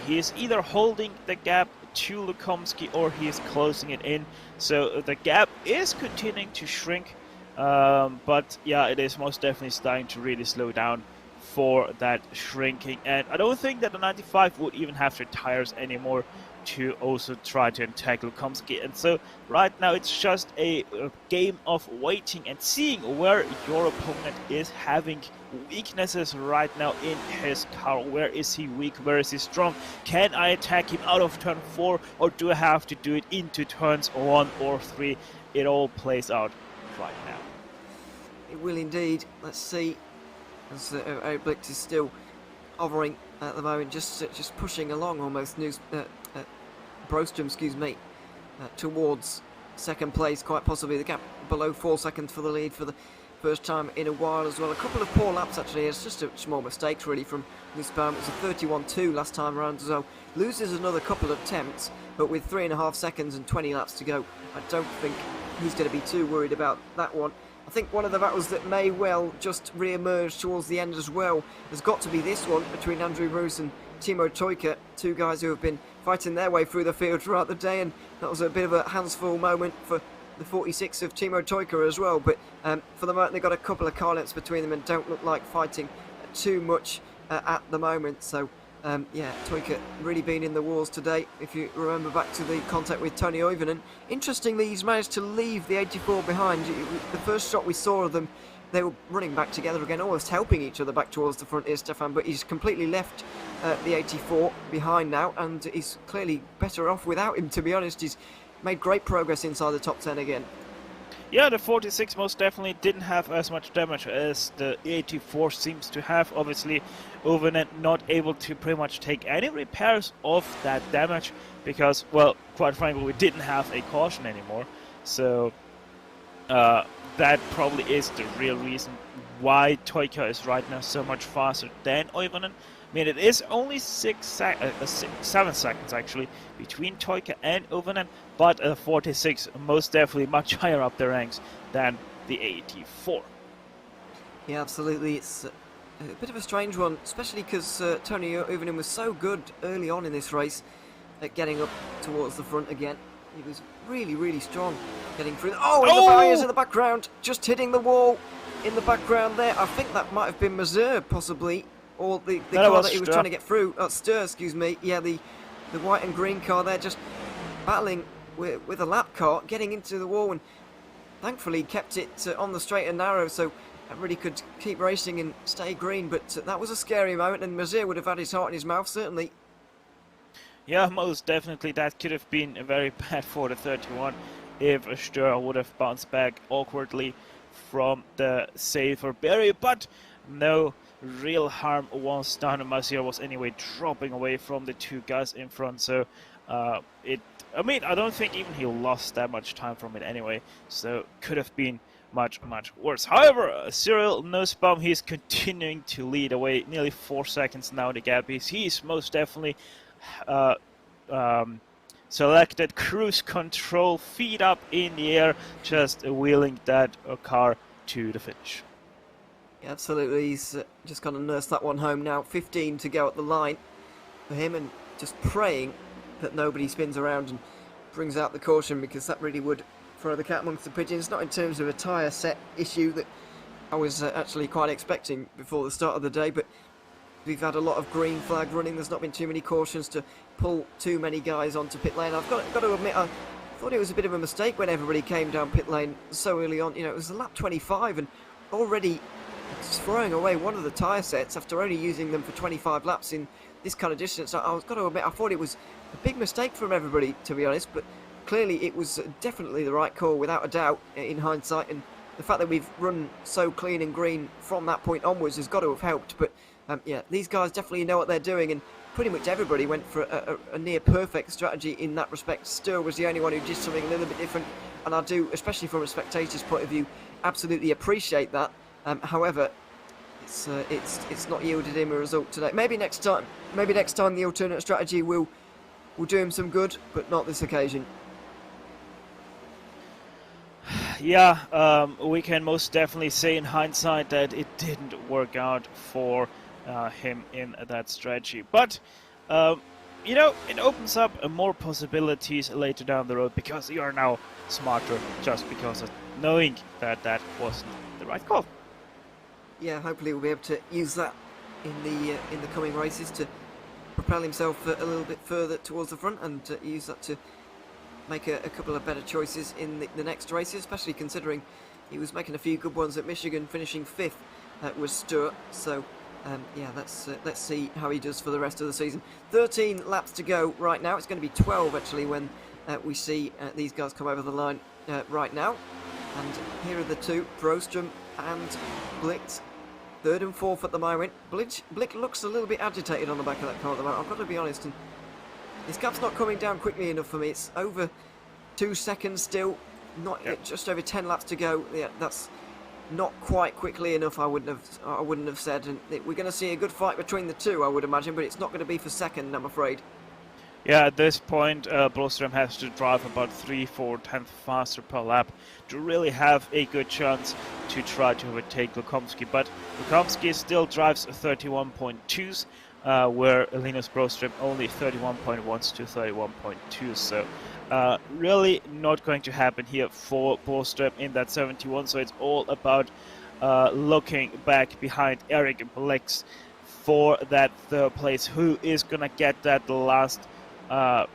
Speaker 4: He is either holding the gap to Lukomski or he is closing it in, so the gap is continuing to shrink, but yeah, it is most definitely starting to really slow down for that shrinking, and I don't think that the 95 would even have their tires anymore to also try to attack Lukomski. And so right now it's just a game of waiting and seeing where your opponent is having weaknesses right now in his car. Where is he weak? Where is he strong? Can I attack him out of turn 4, or do I have to do it into turns 1 or 3? It all plays out right now.
Speaker 5: It will indeed. Let's see. As Eric Blicht is still hovering at the moment, just pushing along almost. Broström, towards 2nd place, quite possibly. The gap below 4 seconds for the lead for the first time in a while as well. A couple of poor laps actually. It's just a small mistakes really from Nussbaum. It was a 31-2 last time around, so loses another couple of attempts, but with 3.5 seconds and 20 laps to go, I don't think he's going to be too worried about that one. I think one of the battles that may well just re-emerge towards the end as well has got to be this one between Andrew Roos and Timo Teucher, 2 guys who have been fighting their way through the field throughout the day, and that was a bit of a hands-full moment for the 46 of Timo Teucher as well, but for the moment they've got a couple of car lengths between them and don't look like fighting too much at the moment. So yeah, Teucher really been in the wars today, if you remember back to the contact with Tony Oivinen. Interestingly, he's managed to leave the 84 behind. The first shot we saw of them, they were running back together again, almost helping each other back towards the front here, Stefan, but he's completely left the 84 behind now, and he's clearly better off without him, to be honest. He's made great progress inside the top 10 again.
Speaker 4: Yeah, the 46 most definitely didn't have as much damage as the 84 seems to have. Obviously, Oivinen not able to pretty much take any repairs of that damage because, well, quite frankly, we didn't have a caution anymore. So that probably is the real reason why Teucher is right now so much faster than Oivinen. I mean, it is only 7 seconds actually between Teucher and Oivinen, but 46 most definitely much higher up the ranks than the 84.
Speaker 5: Yeah, absolutely. It's a bit of a strange one, especially because Tony Oivinen was so good early on in this race at getting up towards the front again. He was really, really strong getting through. Oh, the barriers in the background, just hitting the wall in the background there. I think that might have been Mazur, possibly. Or the car that he was trying to get through, Stur, excuse me. Yeah, the white and green car there, just battling with a lap car, getting into the wall, and thankfully kept it on the straight and narrow. So everybody could keep racing and stay green, but that was a scary moment, and Mazir would have had his heart in his mouth, certainly.
Speaker 4: Yeah, most definitely that could have been very bad for the 31 if Stöhr would have bounced back awkwardly from the safer barrier, but no real harm was done. Mazir was anyway dropping away from the two guys in front, so I don't think even he lost that much time from it anyway, so could have been much worse. However, Cyril Nussbaum, he's continuing to lead away, nearly 4 seconds now the gap is. He's most definitely selected cruise control, feet up in the air, just wheeling that car to the finish.
Speaker 5: Yeah, absolutely, he's just going to nurse that one home now. 15 to go at the line for him, and just praying that nobody spins around and brings out the caution, because that really would throw the cat amongst the pigeons. Not in terms of a tyre set issue that I was actually quite expecting before the start of the day, but we've had a lot of green flag running. There's not been too many cautions to pull too many guys onto pit lane. I've got to admit, I thought it was a bit of a mistake when everybody came down pit lane so early on. You know, it was lap 25 and already throwing away one of the tyre sets after only using them for 25 laps in this kind of distance. I've got to admit, I thought it was a big mistake from everybody, to be honest, but clearly it was definitely the right call without a doubt in hindsight, and the fact that we've run so clean and green from that point onwards has got to have helped. But yeah, these guys definitely know what they're doing, and pretty much everybody went for a near perfect strategy in that respect. Stöhr was the only one who did something a little bit different, and I do, especially from a spectator's point of view, absolutely appreciate that. However, it's not yielded him a result today. Maybe next time the alternate strategy will do him some good, but not this occasion.
Speaker 4: Yeah, we can most definitely say in hindsight that it didn't work out for him in that strategy. But, you know, it opens up more possibilities later down the road, because you are now smarter just because of knowing that that wasn't the right call.
Speaker 5: Yeah, hopefully we'll be able to use that in the coming races to propel himself a little bit further towards the front, and use that to make a couple of better choices in the next races, especially considering he was making a few good ones at Michigan, finishing 5th was Stöhr. So yeah, let's see how he does for the rest of the season. 13 laps to go right now. It's going to be 12 actually when we see these guys come over the line right now. And here are the two, Broström and Blicht, 3rd and 4th at the moment. Blicht looks a little bit agitated on the back of that car at the moment, I've got to be honest, and this gap's not coming down quickly enough for me. It's over 2 seconds still, just over 10 laps to go. Yeah, that's not quite quickly enough, I wouldn't have said. And we're going to see a good fight between the two, I would imagine, but it's not going to be for second, I'm afraid.
Speaker 4: Yeah, at this point, Broström has to drive about 3/4 faster per lap to really have a good chance to try to overtake Lukomski. But Lukomski still drives 31.2s, where Linus Broström only 31.1s to 31.2s. So really not going to happen here for Broström in that 71. So it's all about looking back behind Eric Blicht for that 3rd place. Who is going to get that last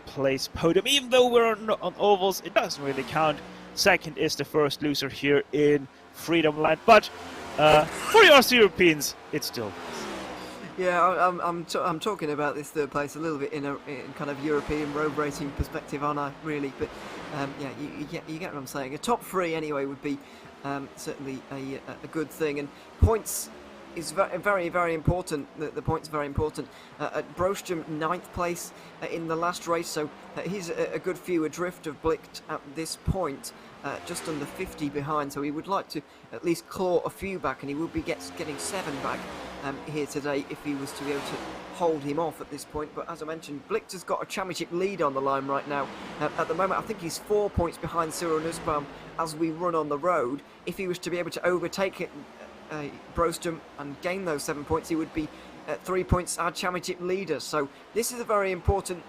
Speaker 4: place podium? Even though we're on ovals, it doesn't really count. 2nd is the first loser here in Freedom Land, but for us Europeans, it's still.
Speaker 5: Yeah, I'm talking about this 3rd place a little bit in kind of European road racing perspective, aren't I? Really, but yeah, you get what I'm saying. A top 3 anyway would be certainly a good thing, and points is very, very important. The points are very important. Broström 9th place in the last race, so he's a good few adrift of Blicht at this point, just under 50 behind, so he would like to at least claw a few back, and he would be getting 7 back here today if he was to be able to hold him off at this point. But as I mentioned, Blicht has got a championship lead on the line right now. At the moment, I think he's 4 points behind Cyril Nussbaum as we run on the road. If he was to be able to overtake it, Broström and gain those 7 points, he would be 3 points our championship leader. So this is a very important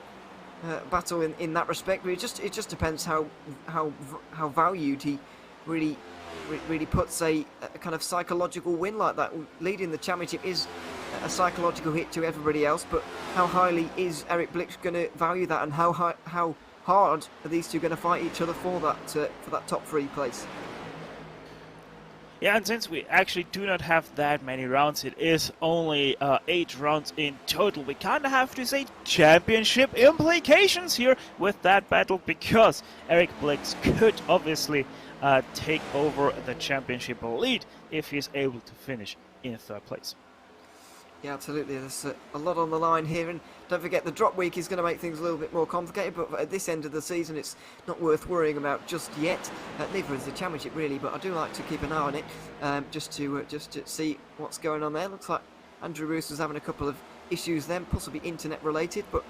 Speaker 5: battle in that respect. But it just depends how valued he really puts a kind of psychological win like that. Leading the championship is a psychological hit to everybody else, but how highly is Eric Blicht going to value that, and how hard are these two going to fight each other for that top 3 place?
Speaker 4: Yeah, and since we actually do not have that many rounds, it is only 8 rounds in total. We kind of have to say championship implications here with that battle, because Eric Blix could obviously take over the championship lead if he's able to finish in 3rd place.
Speaker 5: Yeah, absolutely. There's a lot on the line here, and don't forget the drop week is going to make things a little bit more complicated, but at this end of the season it's not worth worrying about just yet. Neither is the championship really, but I do like to keep an eye on it, just to see what's going on there. Looks like Andrew Roos was having a couple of issues then, possibly internet related, but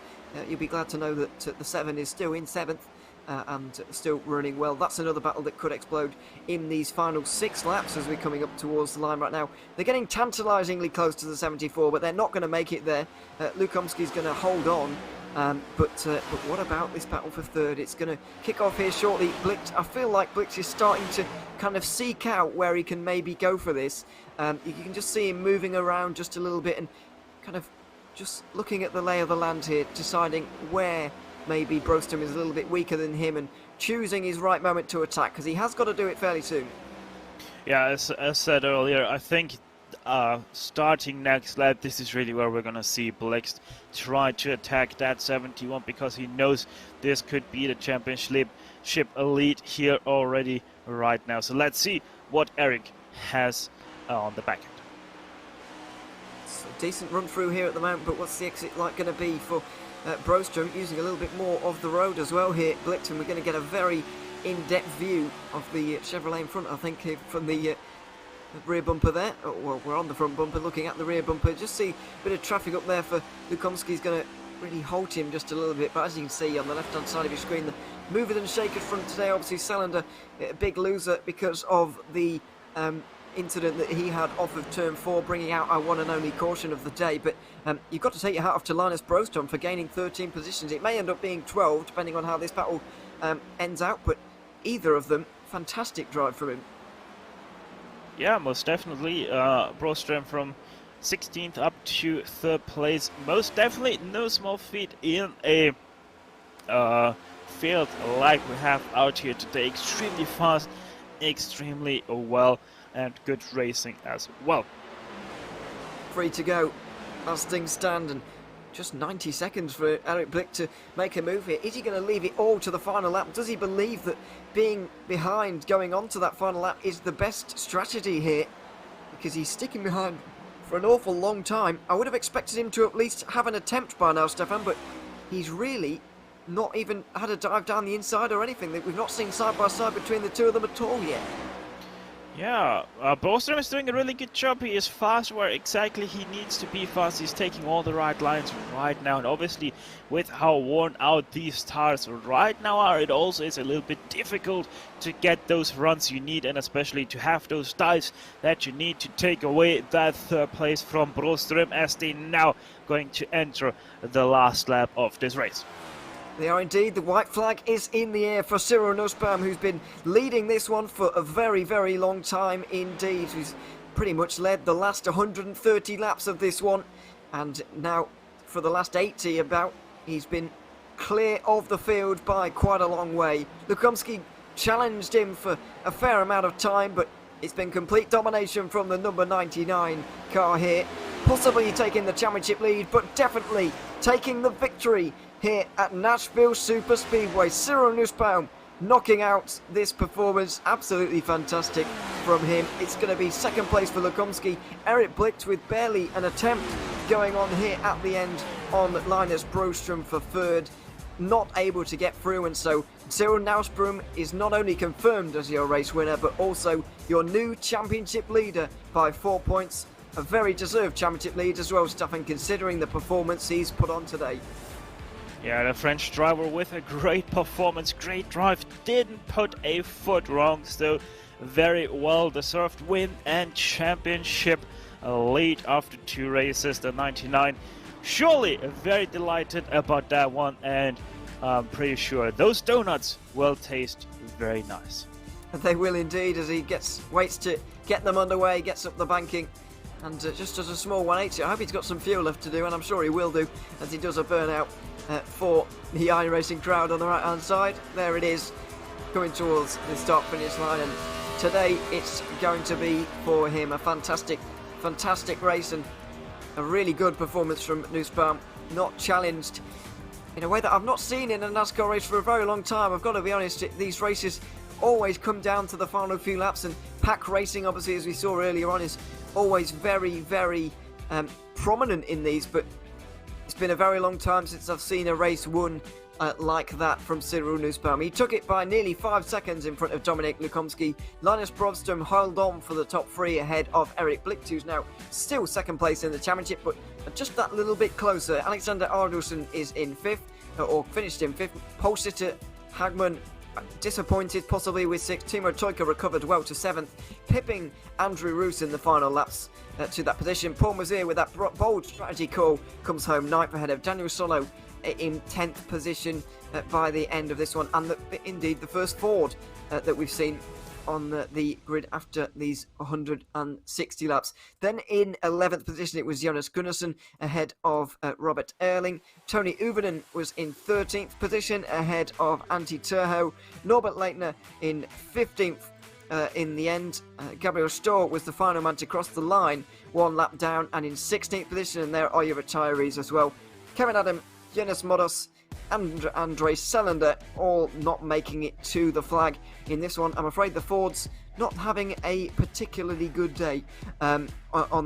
Speaker 5: you'll be glad to know that the 7 is still in 7th. And still running well. That's another battle that could explode in these final 6 laps as we're coming up towards the line right now. They're getting tantalisingly close to the 74, but they're not going to make it there. Lukomski's going to hold on, but what about this battle for 3rd? It's going to kick off here shortly. Blix, I feel like Blix is starting to kind of seek out where he can maybe go for this. You can just see him moving around just a little bit and kind of just looking at the lay of the land here, deciding where maybe Brostrom is a little bit weaker than him and choosing his right moment to attack, because he has got to do it fairly soon.
Speaker 4: Yeah, as said earlier, I think starting next lap, this is really where we're going to see Blix try to attack that 71, because he knows this could be the championship elite here already right now. So let's see what Eric has on the back end.
Speaker 5: It's a decent run through here at the moment, but what's the exit like going to be for Brostrom, using a little bit more of the road as well here, Blix, and we're going to get a very in-depth view of the Chevrolet in front, I think, from the rear bumper there. Oh, well, we're on the front bumper looking at the rear bumper. Just see a bit of traffic up there for Lukomski's going to really halt him just a little bit, but as you can see on the left-hand side of your screen, the movers and shakers front today, obviously Salander, a big loser because of the incident that he had off of turn 4, bringing out our one and only caution of the day. But you've got to take your hat off to Linus Brostrom for gaining 13 positions. It may end up being 12 depending on how this battle ends out, but either of them, fantastic drive from him.
Speaker 4: Yeah, most definitely. Brostrom from 16th up to 3rd place. Most definitely no small feat in a field like we have out here today. Extremely fast, extremely well, and good racing as well.
Speaker 5: Free to go as things stand, and just 90 seconds for Eric Blix to make a move here. Is he going to leave it all to the final lap? Does he believe that being behind going on to that final lap is the best strategy here? Because he's sticking behind for an awful long time. I would have expected him to at least have an attempt by now, Stefan, but he's really not even had a dive down the inside or anything. We've not seen side by side between the two of them at all yet.
Speaker 4: Yeah, Brostrom is doing a really good job. He is fast where exactly he needs to be fast. He's taking all the right lines right now, and obviously with how worn out these tires right now are, it also is a little bit difficult to get those runs you need, and especially to have those dives that you need to take away that 3rd place from Brostrom, as they now going to enter the last lap of this race.
Speaker 5: They are indeed. The white flag is in the air for Cyril Nussbaum, who's been leading this one for a very, very long time indeed. He's pretty much led the last 130 laps of this one, and now for the last 80 about, he's been clear of the field by quite a long way. Lukomski challenged him for a fair amount of time, but it's been complete domination from the number 99 car here, possibly taking the championship lead, but definitely taking the victory here at Nashville SuperSpeedway. Cyril Nussbaum knocking out this performance. Absolutely fantastic from him. It's going to be 2nd place for Lukomski. Eric Blix with barely an attempt going on here at the end on Linus Brostrom for 3rd. Not able to get through, and so Cyril Nussbaum is not only confirmed as your race winner, but also your new championship leader by 4 points. A very deserved championship lead as well, Stefan, considering the performance he's put on today.
Speaker 4: Yeah, the French driver with a great performance, great drive, didn't put a foot wrong, so very well deserved win and championship lead after 2 races. The 99 surely very delighted about that one, and I'm pretty sure those donuts will taste very nice.
Speaker 5: They will indeed, as he waits to get them underway, gets up the banking, and just as a small 180. I hope he's got some fuel left to do, and I'm sure he will do, as he does a burnout for the Eracing crowd on the right hand side. There it is, coming towards the start finish line, and today it's going to be for him. A fantastic race and a really good performance from Nussbaum. Not challenged in a way that I've not seen in a NASCAR race for a very long time. I've got to be honest, these races always come down to the final few laps, and pack racing, obviously, as we saw earlier on, is always very prominent in these, but it's been a very long time since I've seen a race won like that from Cyril Nussbaum. He took it by nearly 5 seconds in front of Dominik Lukomski. Linus Brovstom held on for the top 3 ahead of Eric Blicht, who's now still second place in the championship, but just that little bit closer. Alexander Arduson is in 5th, or finished in 5th. Pole sitter Hagman disappointed possibly with 6th. Timo Teuker recovered well to 7th, pipping Andrew Roos in the final laps to that position. Paul Mazier, with that bold strategy call, comes home 9th ahead of Daniel Solo in 10th position by the end of this one, and indeed the first Ford that we've seen on the grid after these 160 laps. Then in 11th position it was Jonas Gunnarsson ahead of Robert Erling. Tony Uvenen was in 13th position ahead of Antti Terho. Norbert Leitner in 15th in the end. Gabriel Storr was the final man to cross the line, 1 lap down, and in 16th position, and there are your retirees as well. Kevin Adam, Jonas Modos and Andre Selander all not making it to the flag in this one. I'm afraid the Fords not having a particularly good day on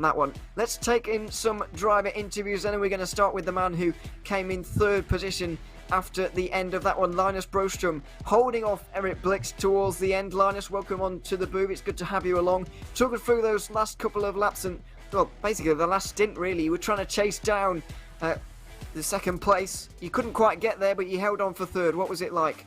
Speaker 5: that one. Let's take in some driver interviews then, and we're going to start with the man who came in 3rd position after the end of that one, Linus Brovstom, holding off Eric Blixt towards the end. Linus, welcome on to the booth. It's good to have you along. Took us through those last couple of laps and, well, basically the last stint really. You were trying to chase down the second place. You couldn't quite get there, but you held on for 3rd. What was it like?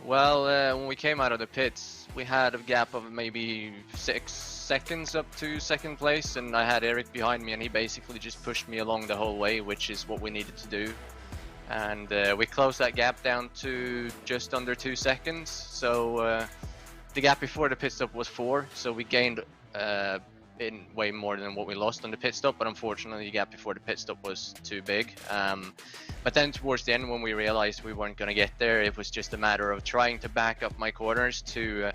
Speaker 6: Well, when we came out of the pits, we had a gap of maybe 6 seconds up to 2nd place, and I had Eric behind me, and he basically just pushed me along the whole way, which is what we needed to do. And we closed that gap down to just under 2 seconds. So the gap before the pit stop was 4, so we gained in way more than what we lost on the pit stop, but unfortunately the gap before the pit stop was too big. But then towards the end, when we realized we weren't going to get there, it was just a matter of trying to back up my corners to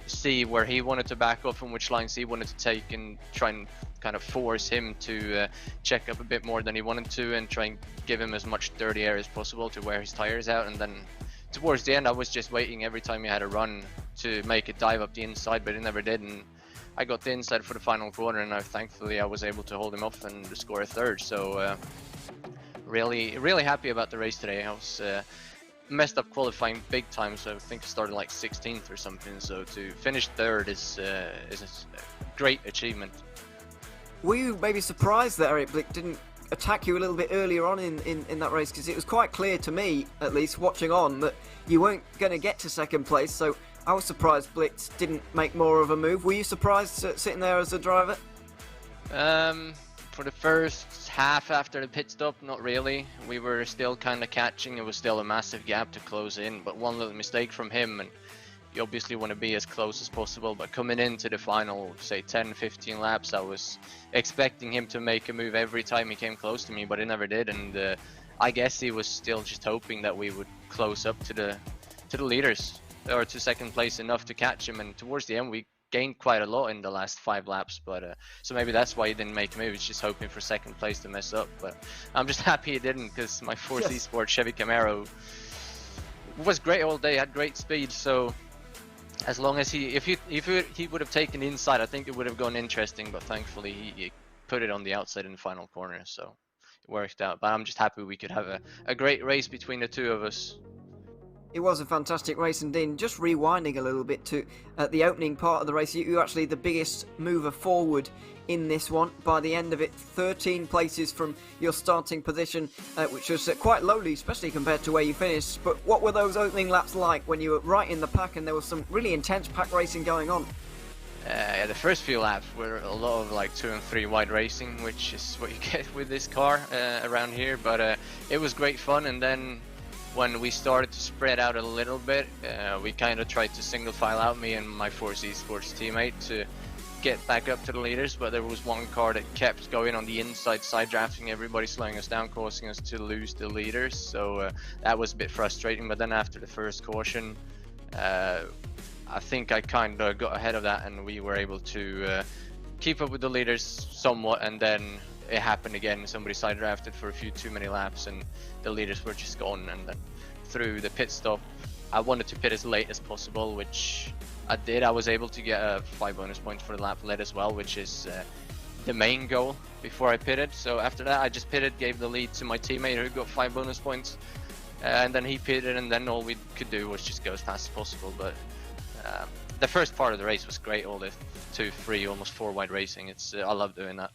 Speaker 6: see where he wanted to back off and which lines he wanted to take, and try and kind of force him to check up a bit more than he wanted to, and try and give him as much dirty air as possible to wear his tires out. And then towards the end, I was just waiting every time he had a run to make it dive up the inside, but he never did. And I got the inside for the final corner, and thankfully I was able to hold him off and score a 3rd. So really happy about the race today. I was messed up qualifying big time, so I think I started like 16th or something. So to finish 3rd is a great achievement.
Speaker 5: Were you maybe surprised that Eric Blicht didn't attack you a little bit earlier on in that race? Because it was quite clear to me, at least watching on, that you weren't going to get to 2nd place. So I was surprised Blixt didn't make more of a move. Were you surprised sitting there as a driver?
Speaker 6: For the first half after the pit stop, not really. We were still kind of catching. It was still a massive gap to close in, but one little mistake from him, and you obviously want to be as close as possible. But coming into the final, say 10-15 laps, I was expecting him to make a move every time he came close to me, but he never did. And I guess he was still just hoping that we would close up to the leaders, or to 2nd place enough to catch him. And towards the end, we gained quite a lot in the last 5 laps, but so maybe that's why he didn't make a move. He's just hoping for 2nd place to mess up. But I'm just happy he didn't, because my Force Esports Chevy Camaro was great all day, had great speed. So as long as if he would have taken inside, I think it would have gone interesting. But thankfully he put it on the outside in the final corner, so it worked out. But I'm just happy we could have a great race between the two of us.
Speaker 5: It was a fantastic race indeed. Just rewinding a little bit to the opening part of the race, you were actually the biggest mover forward in this one. By the end of it, 13 places from your starting position, which was quite lowly, especially compared to where you finished. But what were those opening laps like when you were right in the pack and there was some really intense pack racing going on?
Speaker 6: Yeah, the first few laps were a lot of like 2 and 3 wide racing, which is what you get with this car around here. But it was great fun, and then when we started to spread out a little bit, we kind of tried to single file out, me and my Force Esports teammate, to get back up to the leaders. But there was one car that kept going on the inside, side drafting everybody, slowing us down, causing us to lose the leaders. So that was a bit frustrating. But then after the first caution, I think I kind of got ahead of that, and we were able to keep up with the leaders somewhat, and then it happened again. Somebody side drafted for a few too many laps, and the leaders were just gone. And then through the pit stop, I wanted to pit as late as possible, which I did. I was able to get 5 bonus points for the lap led as well, which is the main goal before I pitted. So after that, I just pitted, gave the lead to my teammate who got 5 bonus points, and then he pitted, and then all we could do was just go as fast as possible. But the first part of the race was great, all the 2, 3, almost 4 wide racing. I love doing that.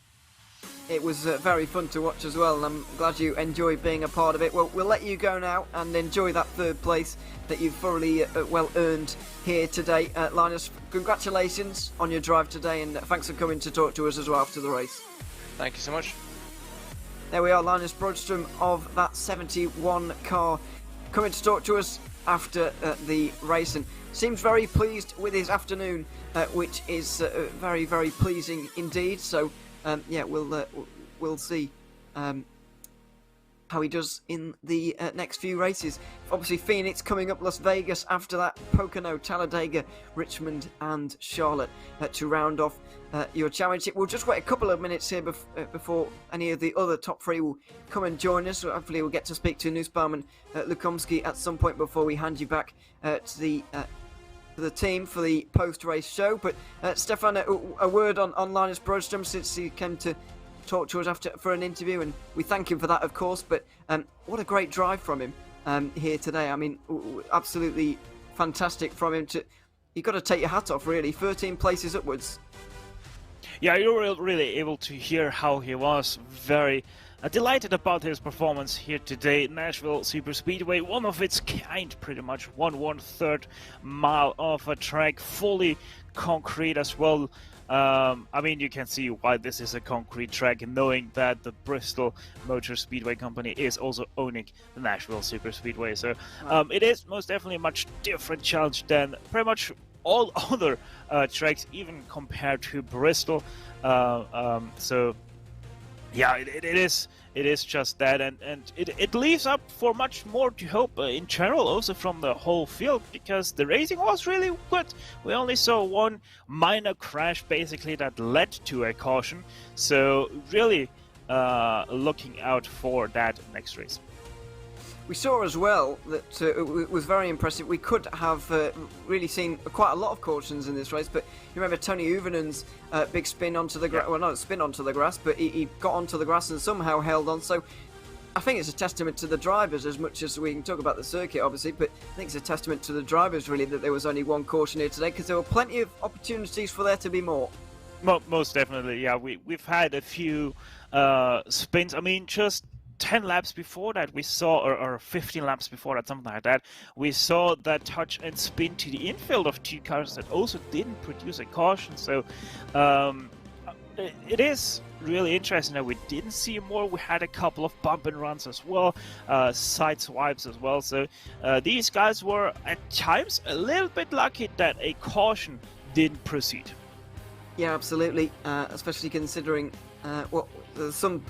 Speaker 5: It was very fun to watch as well, and I'm glad you enjoyed being a part of it. Well, we'll let you go now and enjoy that 3rd place that you've thoroughly well earned here today. Linus, congratulations on your drive today, and thanks for coming to talk to us as well after the race.
Speaker 6: Thank you so much.
Speaker 5: There we are, Linus Brodstrom of that 71 car coming to talk to us after the race, and seems very pleased with his afternoon, which is very, very pleasing indeed. So yeah, we'll see how he does in the next few races. Obviously, Phoenix coming up, Las Vegas after that, Pocono, Talladega, Richmond and Charlotte to round off your championship. We'll just wait a couple of minutes here before any of the other top 3 will come and join us. So hopefully we'll get to speak to Nussbaum and Lukomski at some point before we hand you back to the team for the post-race show. But Stefan, a word on Linus Brodstrom, since he came to talk to us for an interview, and we thank him for that, of course. But what a great drive from him here today. I mean, absolutely fantastic from him. You've got to take your hat off, really. 13 places upwards.
Speaker 4: Yeah, you were really able to hear how he was very delighted about his performance here today. Nashville SuperSpeedway, one of its kind, pretty much 1/3 mile of a track, fully concrete as well. I mean, you can see why this is a concrete track, knowing that the Bristol Motor Speedway Company is also owning the Nashville SuperSpeedway. So it is most definitely a much different challenge than pretty much all other tracks, even compared to Bristol. So yeah, it is just that, and it leaves up for much more to hope in general, also from the whole field, because the racing was really good. We only saw one minor crash basically that led to a caution, so really looking out for that next race.
Speaker 5: We saw as well that it was very impressive. We could have really seen quite a lot of cautions in this race, but you remember Tony Uvenen's big spin onto the grass. Well, not a spin onto the grass, but he got onto the grass and somehow held on. So I think it's a testament to the drivers, as much as we can talk about the circuit, obviously, but I think it's a testament to the drivers, really, that there was only one caution here today, because there were plenty of opportunities for there to be more.
Speaker 4: Most definitely, yeah. We've had a few spins. I mean, just 10 laps before that we saw, or 15 laps before that, something like that, we saw that touch and spin to the infield of 2 cars that also didn't produce a caution. So it is really interesting that we didn't see more. We had a couple of bump and runs as well, side swipes as well. So these guys were at times a little bit lucky that a caution didn't proceed.
Speaker 5: Yeah, absolutely, especially considering there's some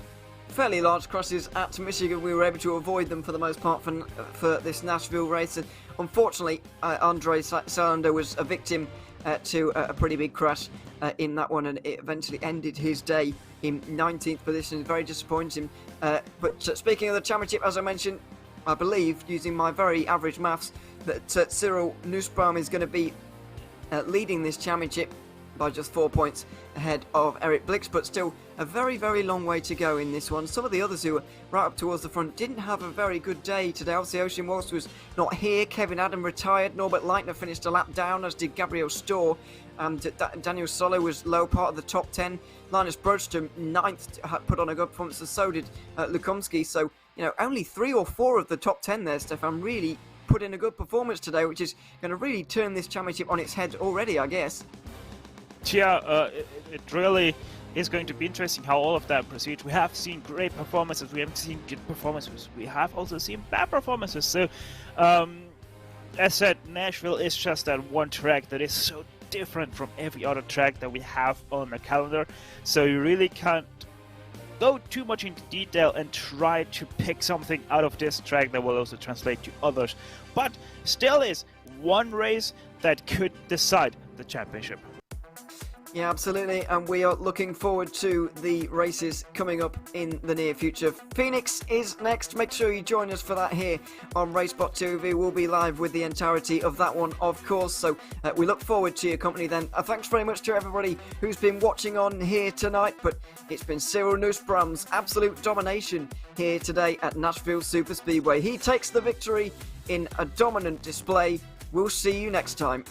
Speaker 5: fairly large crosses at Michigan. We were able to avoid them for the most part for this Nashville race, and unfortunately Andre Salindo was a victim to a pretty big crash in that one, and it eventually ended his day in 19th position. Very disappointing. But speaking of the championship, as I mentioned, I believe, using my very average maths, that Cyril Nussbaum is going to be leading this championship by just 4 points ahead of Eric Blix, but still a very, very long way to go in this one. Some of the others who were right up towards the front didn't have a very good day today. Obviously, Ocean Walsh was not here. Kevin Adam retired. Norbert Leitner finished a lap down, as did Gabriel Storr. And Daniel Solo was low part of the top 10. Linus Brodstrom, 9th, put on a good performance, and so did Lukomski. So, only 3 or 4 of the top 10 there, Stefan, really put in a good performance today, which is going to really turn this championship on its head already, I guess.
Speaker 4: Yeah, it really is going to be interesting how all of that proceeds. We have seen great performances, we haven't seen good performances, we have also seen bad performances. So, as said, Nashville is just that one track that is so different from every other track that we have on the calendar. So you really can't go too much into detail and try to pick something out of this track that will also translate to others. But still is one race that could decide the championship.
Speaker 5: Yeah, absolutely, and we are looking forward to the races coming up in the near future. Phoenix is next. Make sure you join us for that here on Racebot TV. We'll be live with the entirety of that one, of course, so we look forward to your company then. Thanks very much to everybody who's been watching on here tonight, but it's been Cyril Nussbaum's absolute domination here today at Nashville SuperSpeedway. He takes the victory in a dominant display. We'll see you next time.